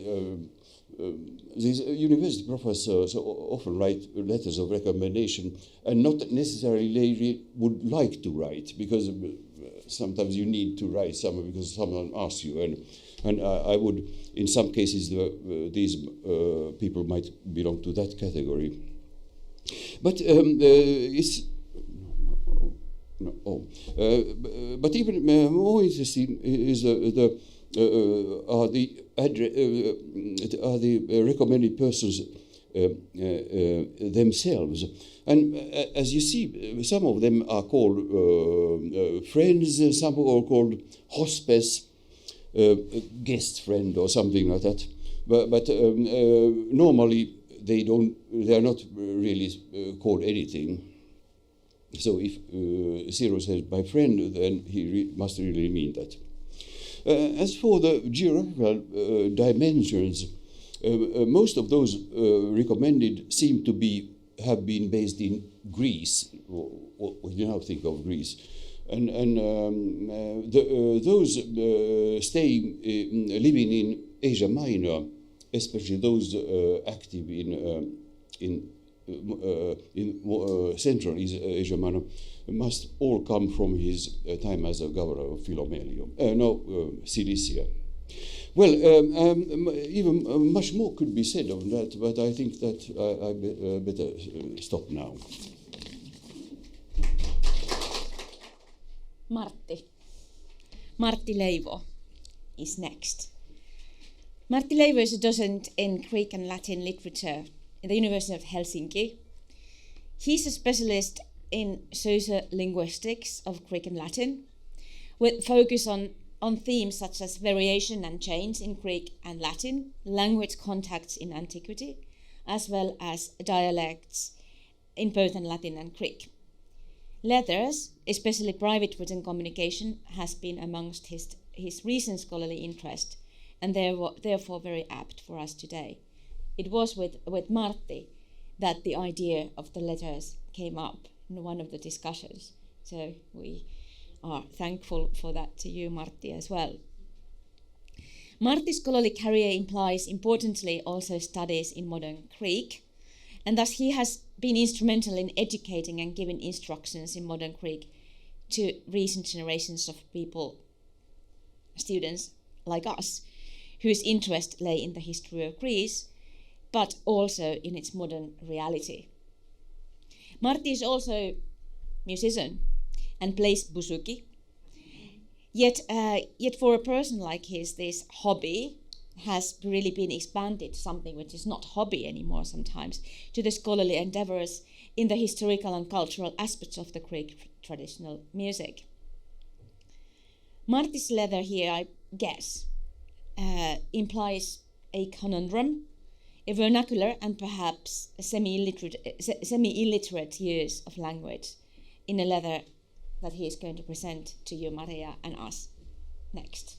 these university professors often write letters of recommendation, and not necessarily they would like to write, because sometimes you need to write somewhere because someone asks you. And I would, in some cases, these people might belong to that category. But it's but even more interesting is are the recommended persons themselves. And as you see, some of them are called friends, some are called hospes, guest friend or something like that. But normally they are not really called anything. So if Cicero says my friend, then he must really mean that. As for the geographical dimensions, most of those recommended seem to have been based in Greece. What you now think of Greece, and those staying living in Asia Minor, especially those active in Central Asia Minor, must all come from his time as a governor of Philomelium, Cilicia. Well, even much more could be said on that, but I think that I better stop now. Martti Leivo is next. Martti Leivo is a docent in Greek and Latin literature in the University of Helsinki. He's a specialist in sociolinguistics of Greek and Latin, with focus on themes such as variation and change in Greek and Latin, language contacts in antiquity, as well as dialects in both Latin and Greek. Letters, especially private written communication, has been amongst his recent scholarly interest, and therefore very apt for us today. It was with Martti that the idea of the letters came up in one of the discussions. So we are thankful for that to you, Martti, as well. Martti's scholarly career implies, importantly, also studies in modern Greek, and thus he has been instrumental in educating and giving instructions in modern Greek to recent generations of people, students like us, whose interest lay in the history of Greece, but also in its modern reality. Martti is also a musician and plays bouzouki. Yet for a person like his, this hobby has really been expanded to something which is not hobby anymore sometimes, to the scholarly endeavors in the historical and cultural aspects of the Greek traditional music. Martti's letter here, I guess, implies a conundrum, a vernacular and perhaps a semi-illiterate use of language in a letter that he is going to present to you, Maria, and us next.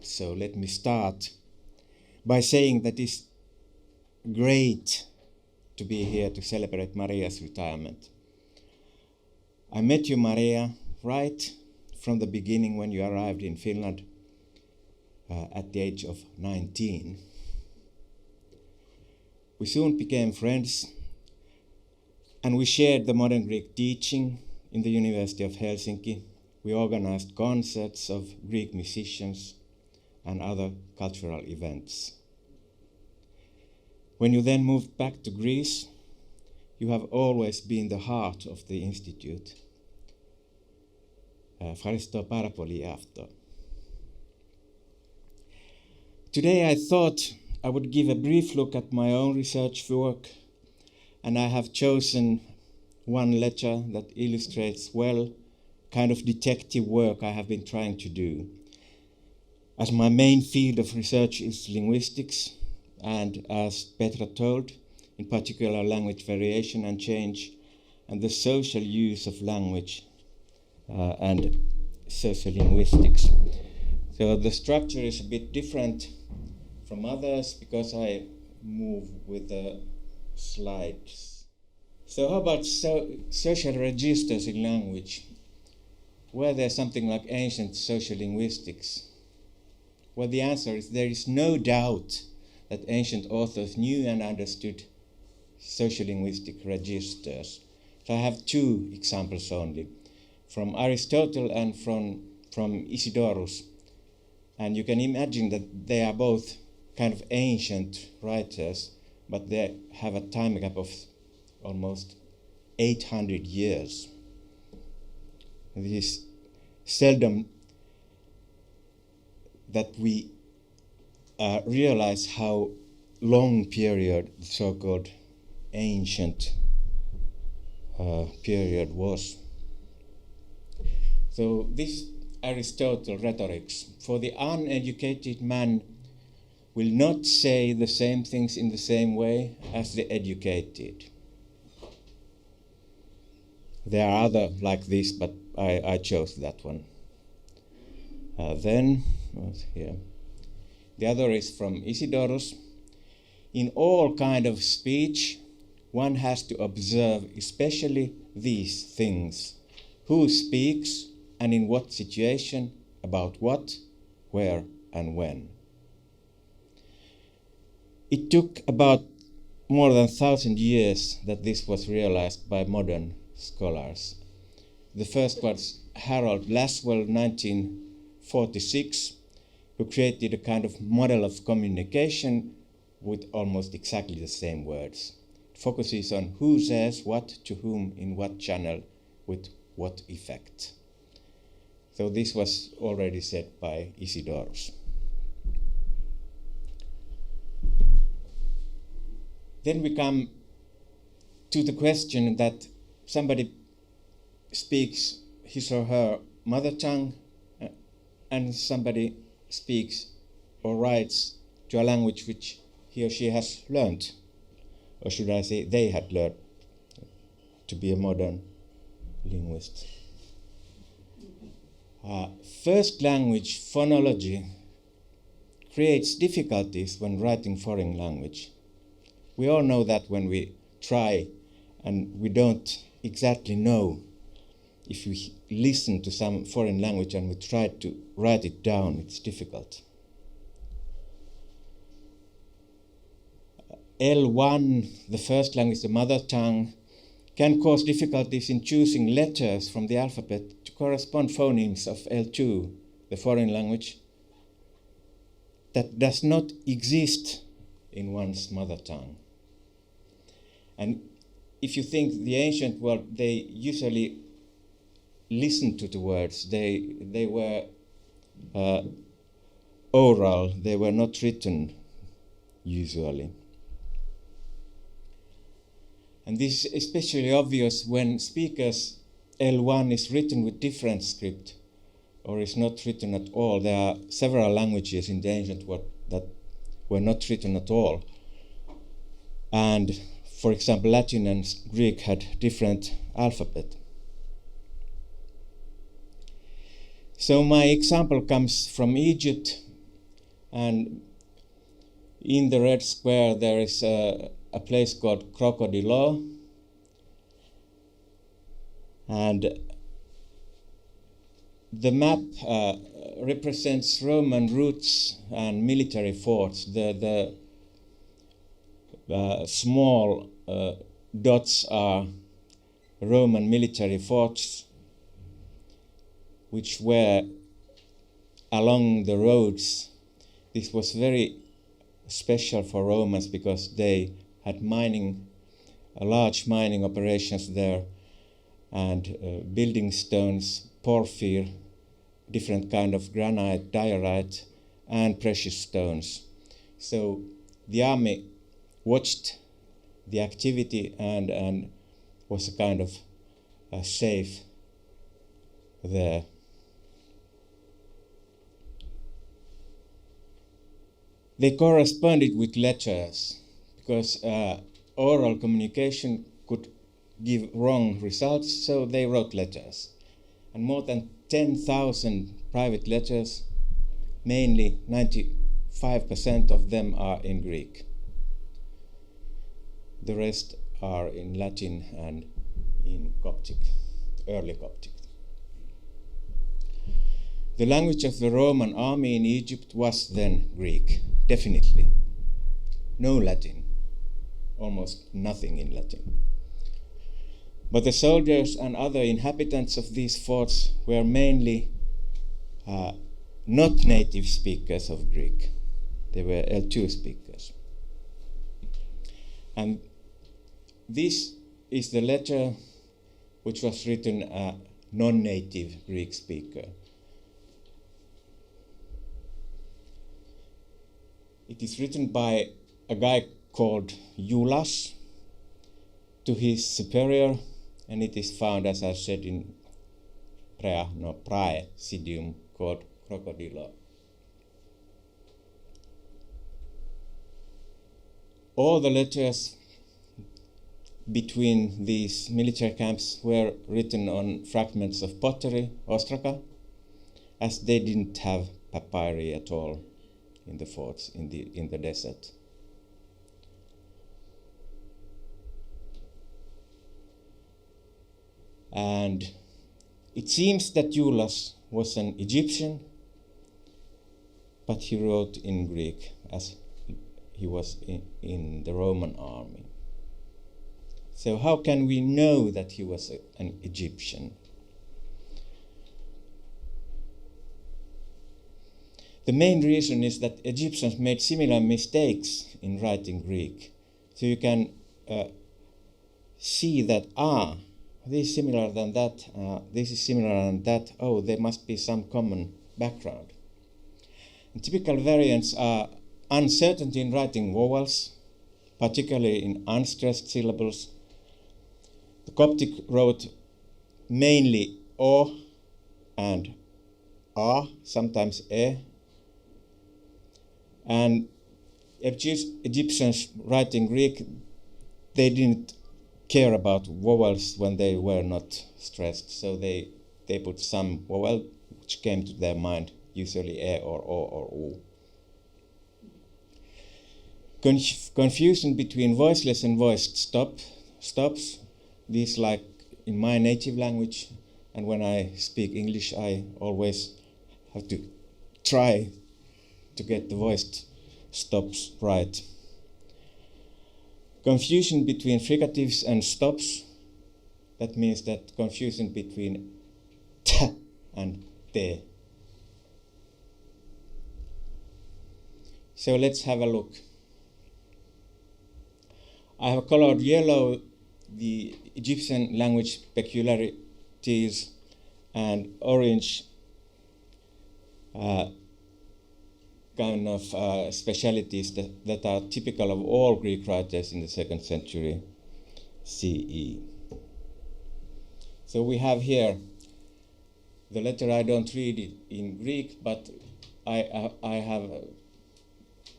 So let me start by saying that it's great to be here to celebrate Maria's retirement. I met you, Maria, right from the beginning when you arrived in Finland at the age of 19. We soon became friends, and we shared the modern Greek teaching in the University of Helsinki. We organized concerts of Greek musicians and other cultural events. When you then moved back to Greece, you have always been the heart of the Institute. Ευχαριστώ πάρα πολύ για αυτό. Today I thought I would give a brief look at my own research work, and I have chosen one letter that illustrates well kind of detective work I have been trying to do. As my main field of research is linguistics, and as Petra told, in particular language variation and change, and the social use of language and sociolinguistics. So the structure is a bit different from others because I move with the slides. So how about social registers in language? Were there something like ancient sociolinguistics? Well, the answer is there is no doubt that ancient authors knew and understood sociolinguistic registers. So I have two examples only, from Aristotle and from Isidorus. And you can imagine that they are both kind of ancient writers, but they have a time gap of almost 800 years. This is seldom that we realize how long period the so-called ancient period was. So this Aristotle rhetorics, for the uneducated man will not say the same things in the same way as the educated. There are other like this, but I chose that one. Then, here. The other is from Isidorus. In all kind of speech, one has to observe especially these things. Who speaks and in what situation, about what, where, and when. It took about more than 1,000 years that this was realized by modern scholars. The first was Harold Laswell, 1946, who created a kind of model of communication with almost exactly the same words. It focuses on who says what to whom in what channel with what effect. So this was already said by Isidorus. Then we come to the question that somebody speaks his or her mother tongue and somebody speaks or writes to a language which he or she has learned, or should I say they had learned to be a modern linguist. First language phonology creates difficulties when writing foreign language. We all know that when we try and we don't exactly know, if we listen to some foreign language and we try to write it down, it's difficult. L1, the first language, the mother tongue, can cause difficulties in choosing letters from the alphabet to correspond phonemes of L2, the foreign language, that does not exist in one's mother tongue. And if you think the ancient world, they usually listened to the words. They were oral, they were not written usually. And this is especially obvious when speakers L1 is written with different script or is not written at all. There are several languages in the ancient world that were not written at all. And for example, Latin and Greek had different alphabet. So my example comes from Egypt, and in the red square there is a place called Crocodilo, and the map represents Roman routes and military forts. The small dots are Roman military forts, which were along the roads. This was very special for Romans because they had large mining operations there, and building stones, porphyr, different kind of granite, diorite, and precious stones. So the army watched the activity and was a kind of safe there. They corresponded with letters because oral communication could give wrong results, so they wrote letters. And more than 10,000 private letters, mainly 95% of them are in Greek. The rest are in Latin and in Coptic, early Coptic. The language of the Roman army in Egypt was then Greek, definitely. No Latin, almost nothing in Latin. But the soldiers and other inhabitants of these forts were mainly not native speakers of Greek. They were L2 speakers. And this is the letter which was written a non-native Greek speaker. It is written by a guy called Iulas to his superior, and it is found, as I said, in Prae Sidium called Crocodilo. All the letters between these military camps were written on fragments of pottery, ostraka, as they didn't have papyri at all in the forts, in the desert. And it seems that Iulas was an Egyptian, but he wrote in Greek as he was in the Roman army. So how can we know that he was an Egyptian? The main reason is that Egyptians made similar mistakes in writing Greek. So you can see that, this is similar than that, this is similar than that, there must be some common background. And typical variants are uncertainty in writing vowels, particularly in unstressed syllables. The Coptic wrote mainly O and A, sometimes E. And Egyptians writing Greek, they didn't care about vowels when they were not stressed, so they put some vowel which came to their mind, usually E or O or U. Confusion between voiceless and voiced stops. These, like in my native language, and when I speak English, I always have to try to get the voiced stops right. Confusion between fricatives and stops. That means that confusion between t and te. So let's have a look. I have colored yellow the Egyptian language peculiarities and orange kind of specialities that are typical of all Greek writers in the 2nd century CE. So we have here the letter. I don't read it in Greek, but I have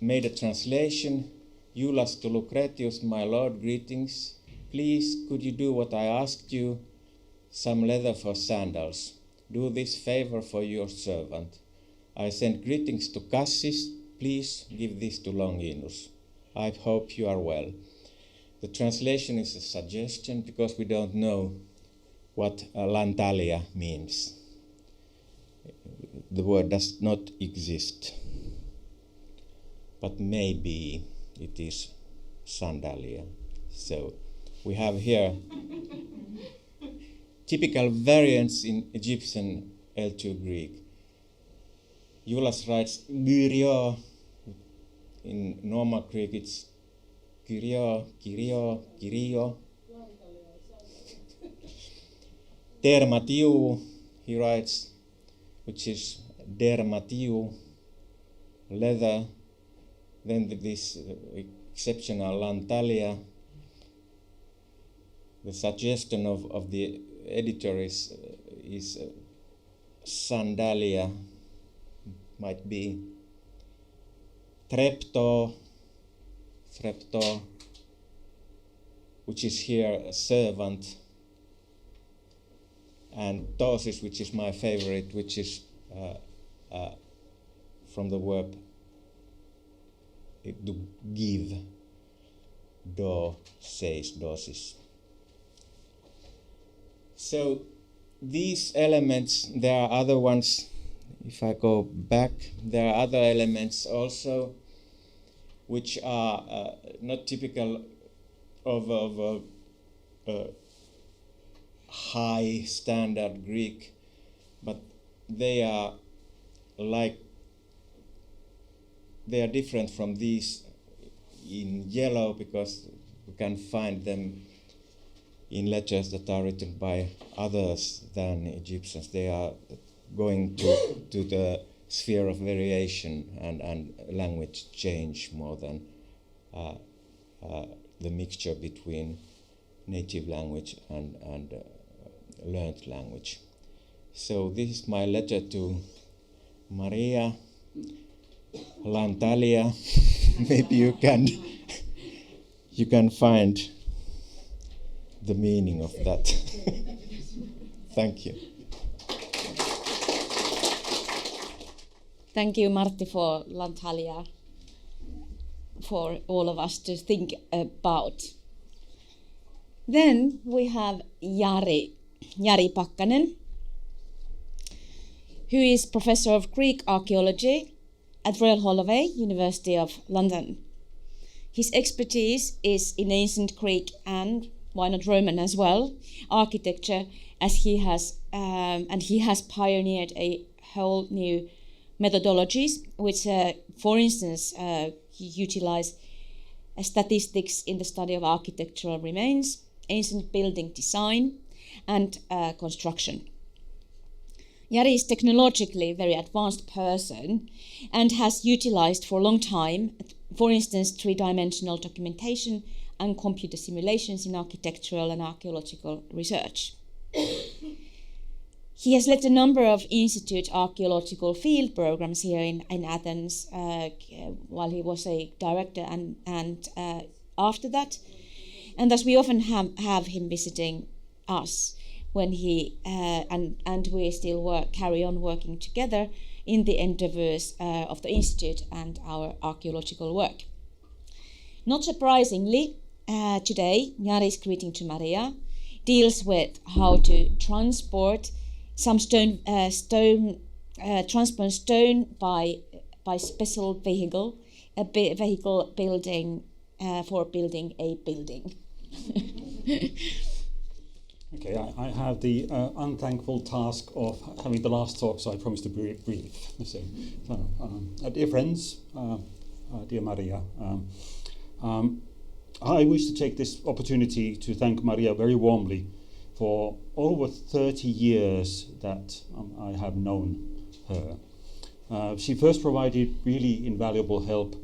made a translation. Iulas to Lucretius, my lord, greetings. Please, could you do what I asked you? Some leather for sandals. Do this favor for your servant. I send greetings to Cassis. Please give this to Longinus. I hope you are well. The translation is a suggestion because we don't know what Lantalia means. The word does not exist, but maybe it is sandalia. So we have here typical variants in Egyptian L2 Greek. Iulas writes gyrio. In normal Greek it's gyrio, gyrio, gyrio. Dermatiu, he writes, which is dermatiu, leather. Then this exceptional Lantalia. The suggestion of the editor is sandalia, might be trepto, which is here a servant, and tosis, which is my favorite, which is from the verb to give. Do says dosis. So these elements, there are other ones. If I go back, there are other elements also which are not typical of high standard Greek, but they are different from these in yellow because we can find them in letters that are written by others than Egyptians. They are going to the sphere of variation and language change more than the mixture between native language and learned language. So this is my letter to Maria Lantalia. Maybe you can find the meaning of that. Thank you. Thank you, Martti, for Lantalia, for all of us to think about. Then we have Jari Pakkanen, who is Professor of Greek Archaeology at Royal Holloway, University of London. His expertise is in ancient Greek and, why not Roman as well, architecture, as he has pioneered a whole new methodologies, which, for instance, utilize statistics in the study of architectural remains, ancient building design, and construction. Jari is technologically a very advanced person and has utilized for a long time, for instance, three-dimensional documentation and computer simulations in architectural and archaeological research. He has led a number of Institute archaeological field programs here in Athens while he was a director and after that. And thus we often have him visiting us when he and we still carry on working together in the endeavors of the Institute and our archaeological work. Not surprisingly, today Jari's greeting to Maria deals with how to transport some transport stone by special vehicle building for building a building. Okay, I have the unthankful task of having the last talk, so I promise to be brief. So, dear friends, dear Maria, I wish to take this opportunity to thank Maria very warmly for over 30 years that I have known her. She first provided really invaluable help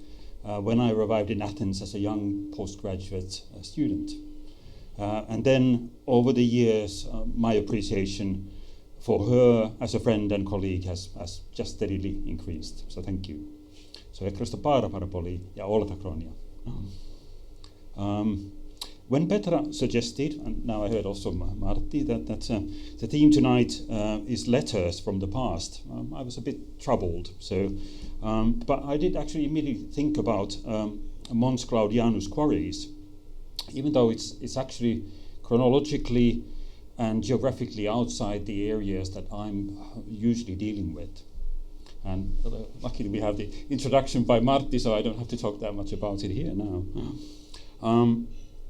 when I arrived in Athens as a young postgraduate student. And then over the years, my appreciation for her as a friend and colleague has just steadily increased. So thank you. So ekrosta parapoli ja oltakronia. When Petra suggested, and now I heard also Martti, that the theme tonight is letters from the past, I was a bit troubled. So, but I did actually immediately think about Mons Claudianus quarries, even though it's actually chronologically and geographically outside the areas that I'm usually dealing with. And luckily we have the introduction by Martti, so I don't have to talk that much about it here now.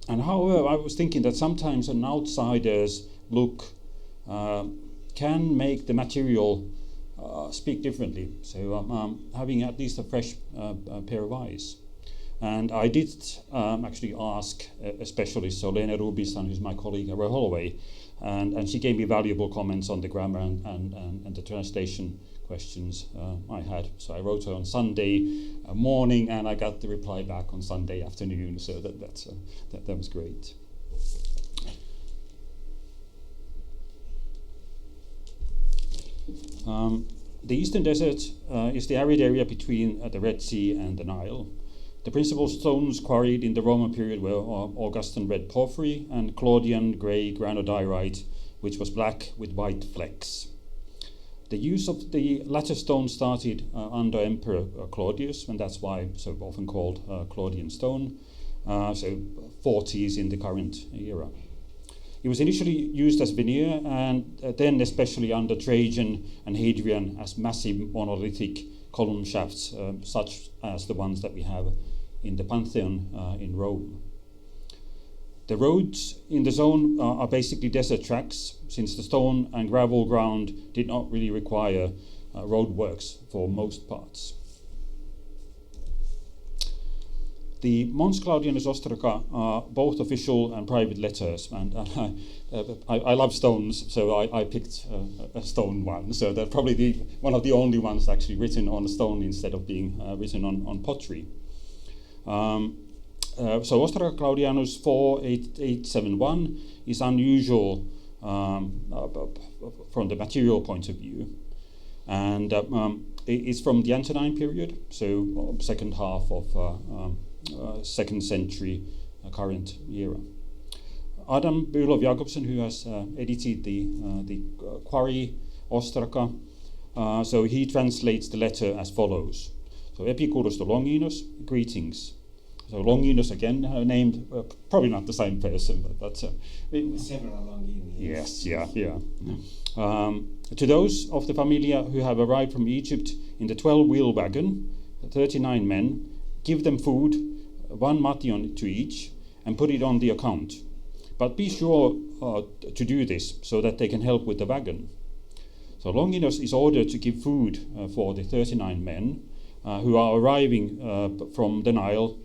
And however, I was thinking that sometimes an outsider's look can make the material speak differently. So having at least a fresh pair of eyes. And I did actually ask a specialist, so Lene Rubinson, who's my colleague at Royal Holloway, and she gave me valuable comments on the grammar and the translation questions I had. So I wrote her on Sunday morning, and I got the reply back on Sunday afternoon. So that was great. The Eastern Desert is the arid area between the Red Sea and the Nile. The principal stones quarried in the Roman period were Augustan red porphyry and Claudian grey granodiorite, which was black with white flecks. The use of the latter stone started under Emperor Claudius, and that's why it's so often called Claudian stone, so 40s in the current era. It was initially used as veneer, and then especially under Trajan and Hadrian as massive monolithic column shafts, such as the ones that we have in the Pantheon in Rome. The roads in the zone are basically desert tracks, since the stone and gravel ground did not really require roadworks for most parts. The Mons Claudianus Ostraca are both official and private letters, and I love stones, so I picked a stone one. So they're probably one of the only ones actually written on a stone instead of being written on pottery. So Ostraca Claudianus 4871 is unusual from the material point of view, and it's from the Antonine period, so second half of 2nd century current era. Adam Bülow Jakobsen, who has edited the quarry Ostraca, so he translates the letter as follows. So Epicurus to Longinus, greetings. So Longinus again named, probably not the same person, but several Longinus. Yes, yeah. To those of the familia who have arrived from Egypt in the 12-wheel wagon, 39 men, give them food, 1 mation to each, and put it on the account. But be sure to do this so that they can help with the wagon. So Longinus is ordered to give food for the 39 men who are arriving from the Nile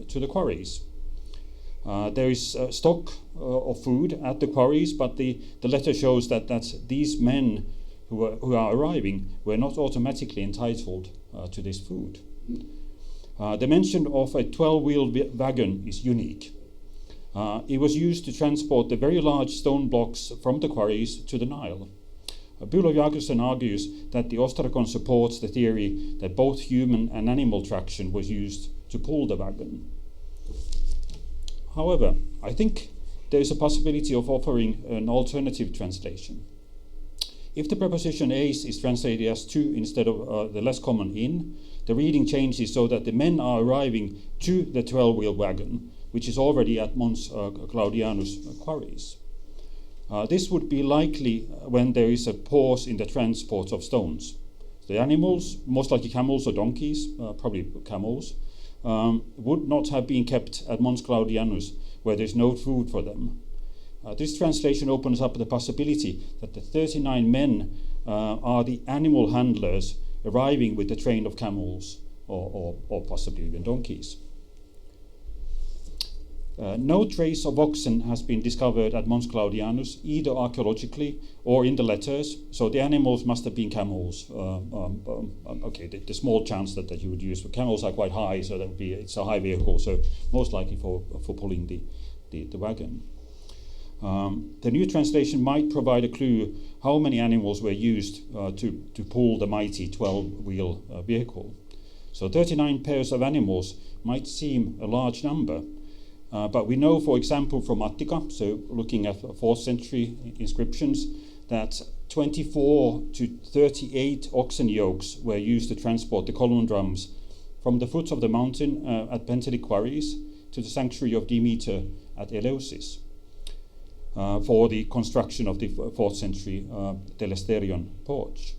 to the quarries. There is stock of food at the quarries, but the letter shows that these men who are arriving were not automatically entitled to this food. The mention of a 12-wheel wagon is unique. It was used to transport the very large stone blocks from the quarries to the Nile. Bülow Jakobsen argues that the Ostracon supports the theory that both human and animal traction was used to pull the wagon. However, I think there is a possibility of offering an alternative translation. If the preposition eis is translated as to instead of the less common in, the reading changes so that the men are arriving to the 12-wheel wagon, which is already at Mons Claudianus quarries. This would be likely when there is a pause in the transport of stones. The animals, most likely camels or donkeys, probably camels, would not have been kept at Mons Claudianus where there's no food for them. This translation opens up the possibility that the 39 men are the animal handlers arriving with the train of camels or possibly even donkeys. No trace of oxen has been discovered at Mons Claudianus, either archaeologically or in the letters, so the animals must have been camels. Okay, the small chance that you would use, but camels are quite high, so it's a high vehicle, so most likely for pulling the wagon. The new translation might provide a clue how many animals were used to pull the mighty 12-wheel vehicle. So 39 pairs of animals might seem a large number, but we know, for example, from Attica, so looking at 4th century inscriptions, that 24 to 38 oxen yokes were used to transport the column drums from the foot of the mountain at Pentelic quarries to the sanctuary of Demeter at Eleusis for the construction of the 4th century Telesterion porch.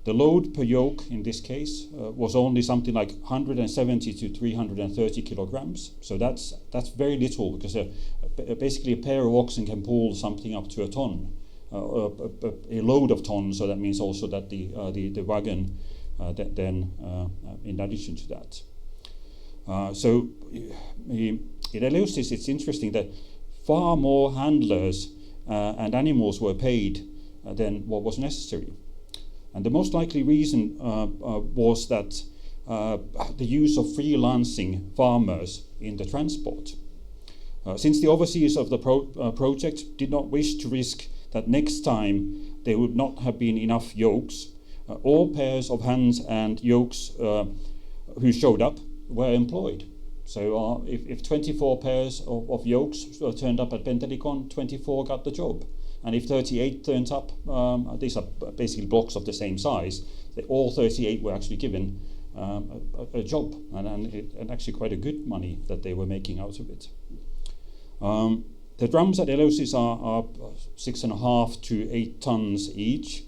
The load per yoke in this case was only something like 170 to 330 kilograms. So that's very little, because basically a pair of oxen can pull something up to a ton, a load of tons. So that means also that the wagon in addition to that. So in Eleusis, it's interesting that far more handlers and animals were paid than what was necessary. And the most likely reason was that the use of freelancing farmers in the transport. Since the overseers of the project did not wish to risk that next time there would not have been enough yokes, all pairs of hands and yokes who showed up were employed. So if 24 pairs of yokes turned up at Pentelicon, 24 got the job. And if 38 turns up, these are basically blocks of the same size, all 38 were actually given a job, and actually quite a good money that they were making out of it. The drums at Eleusis are 6.5 to 8 tons each,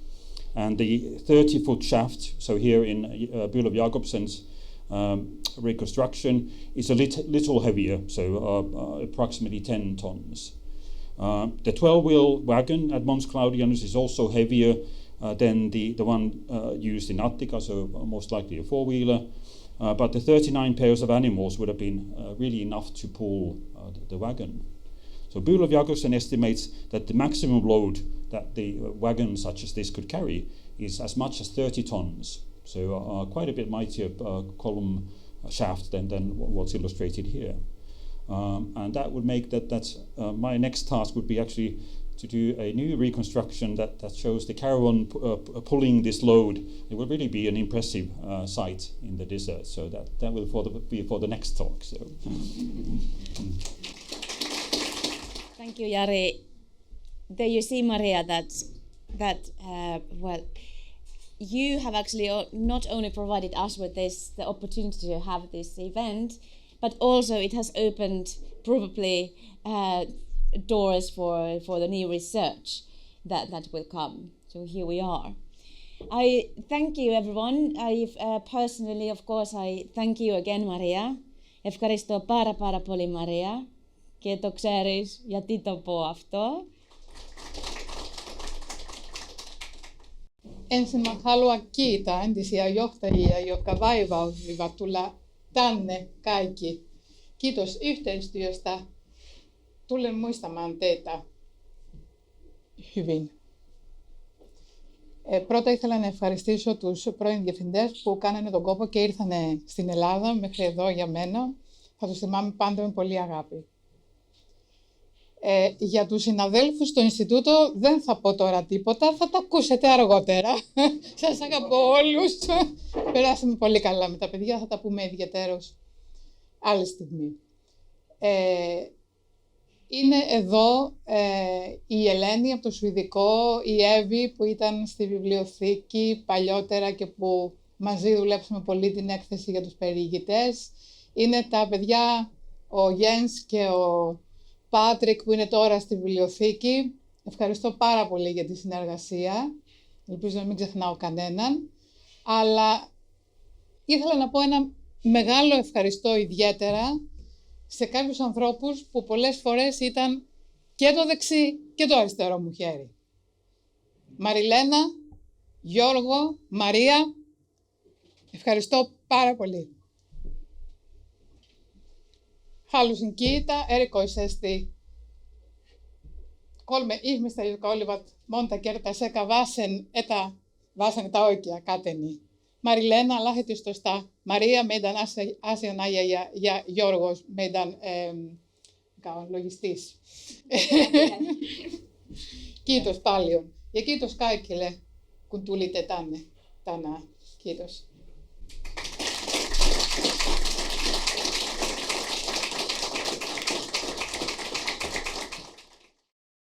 and the 30-foot shaft, so here in Bülow Jakobsen's reconstruction, is a little heavier, so approximately 10 tons. The 12-wheel wagon at Mons Claudianus is also heavier than the one used in Attica, so most likely a 4-wheeler. But the 39 pairs of animals would have been really enough to pull the wagon. So Bülow Jakobsen estimates that the maximum load that the wagon such as this could carry is as much as 30 tons. So quite a bit mightier column shaft than what's illustrated here. And that would make that my next task would be actually to do a new reconstruction that shows the caravan pulling this load. It will really be an impressive sight in the desert. So that will be for the next talk. So. Thank you, Jari. There you see, Maria, that you have actually not only provided us with the opportunity to have this event, but also it has opened probably doors for the new research that will come. So here we are. I thank you, everyone. Personally, of course, I thank you again, Maria. Ευχαριστώ πάρα πολύ, Maria. Και το ξέρεις γιατί το πω αυτό. Ensin haluan kiittää entisiä johtajia, jotka vaivautuivat tulla tänne kaikki. Kiitos yhteistyöstä. Tulen muistamaan teitä hyvin. Πρώτα ήθελα να ευχαριστήσω τους πρώην διευθυντές που κάνανε τον κόπο και ήρθανε στην Ελλάδα μέχρι εδώ για μένα. Θα τους θυμάμαι πάντα με πολύ αγάπη. Για τους συναδέλφους στο Ινστιτούτο δεν θα πω τώρα τίποτα, θα τα ακούσετε αργότερα. Σας αγαπώ όλους. Περάσαμε πολύ καλά με τα παιδιά, θα τα πούμε ιδιαιτέρως άλλη στιγμή. Είναι εδώ η Ελένη από το Σουηδικό, η Εύη που ήταν στη βιβλιοθήκη παλιότερα και που μαζί δουλέψαμε πολύ την έκθεση για τους περιηγητές. Είναι τα παιδιά, ο Γιένς και ο Πάτρικ που είναι τώρα στη βιβλιοθήκη. Ευχαριστώ πάρα πολύ για τη συνεργασία. Ελπίζω να μην ξεχνάω κανέναν. Αλλά ήθελα να πω ένα μεγάλο ευχαριστώ ιδιαίτερα σε κάποιους ανθρώπους που πολλές φορές ήταν και το δεξί και το αριστερό μου χέρι. Μαριλένα, Γιώργο, Μαρία, ευχαριστώ πάρα πολύ. Halusin kiittää erikoisesti 3 ihmistä, jotka olivat monta kertaa sekä vasen että oikea käteni. Marilena lähetystöstä, Maria meidän asianajaja ja Jorgos meidän logistis. Kiitos paljon ja kiitos kaikille, kun tulitte tänne tänään. Kiitos.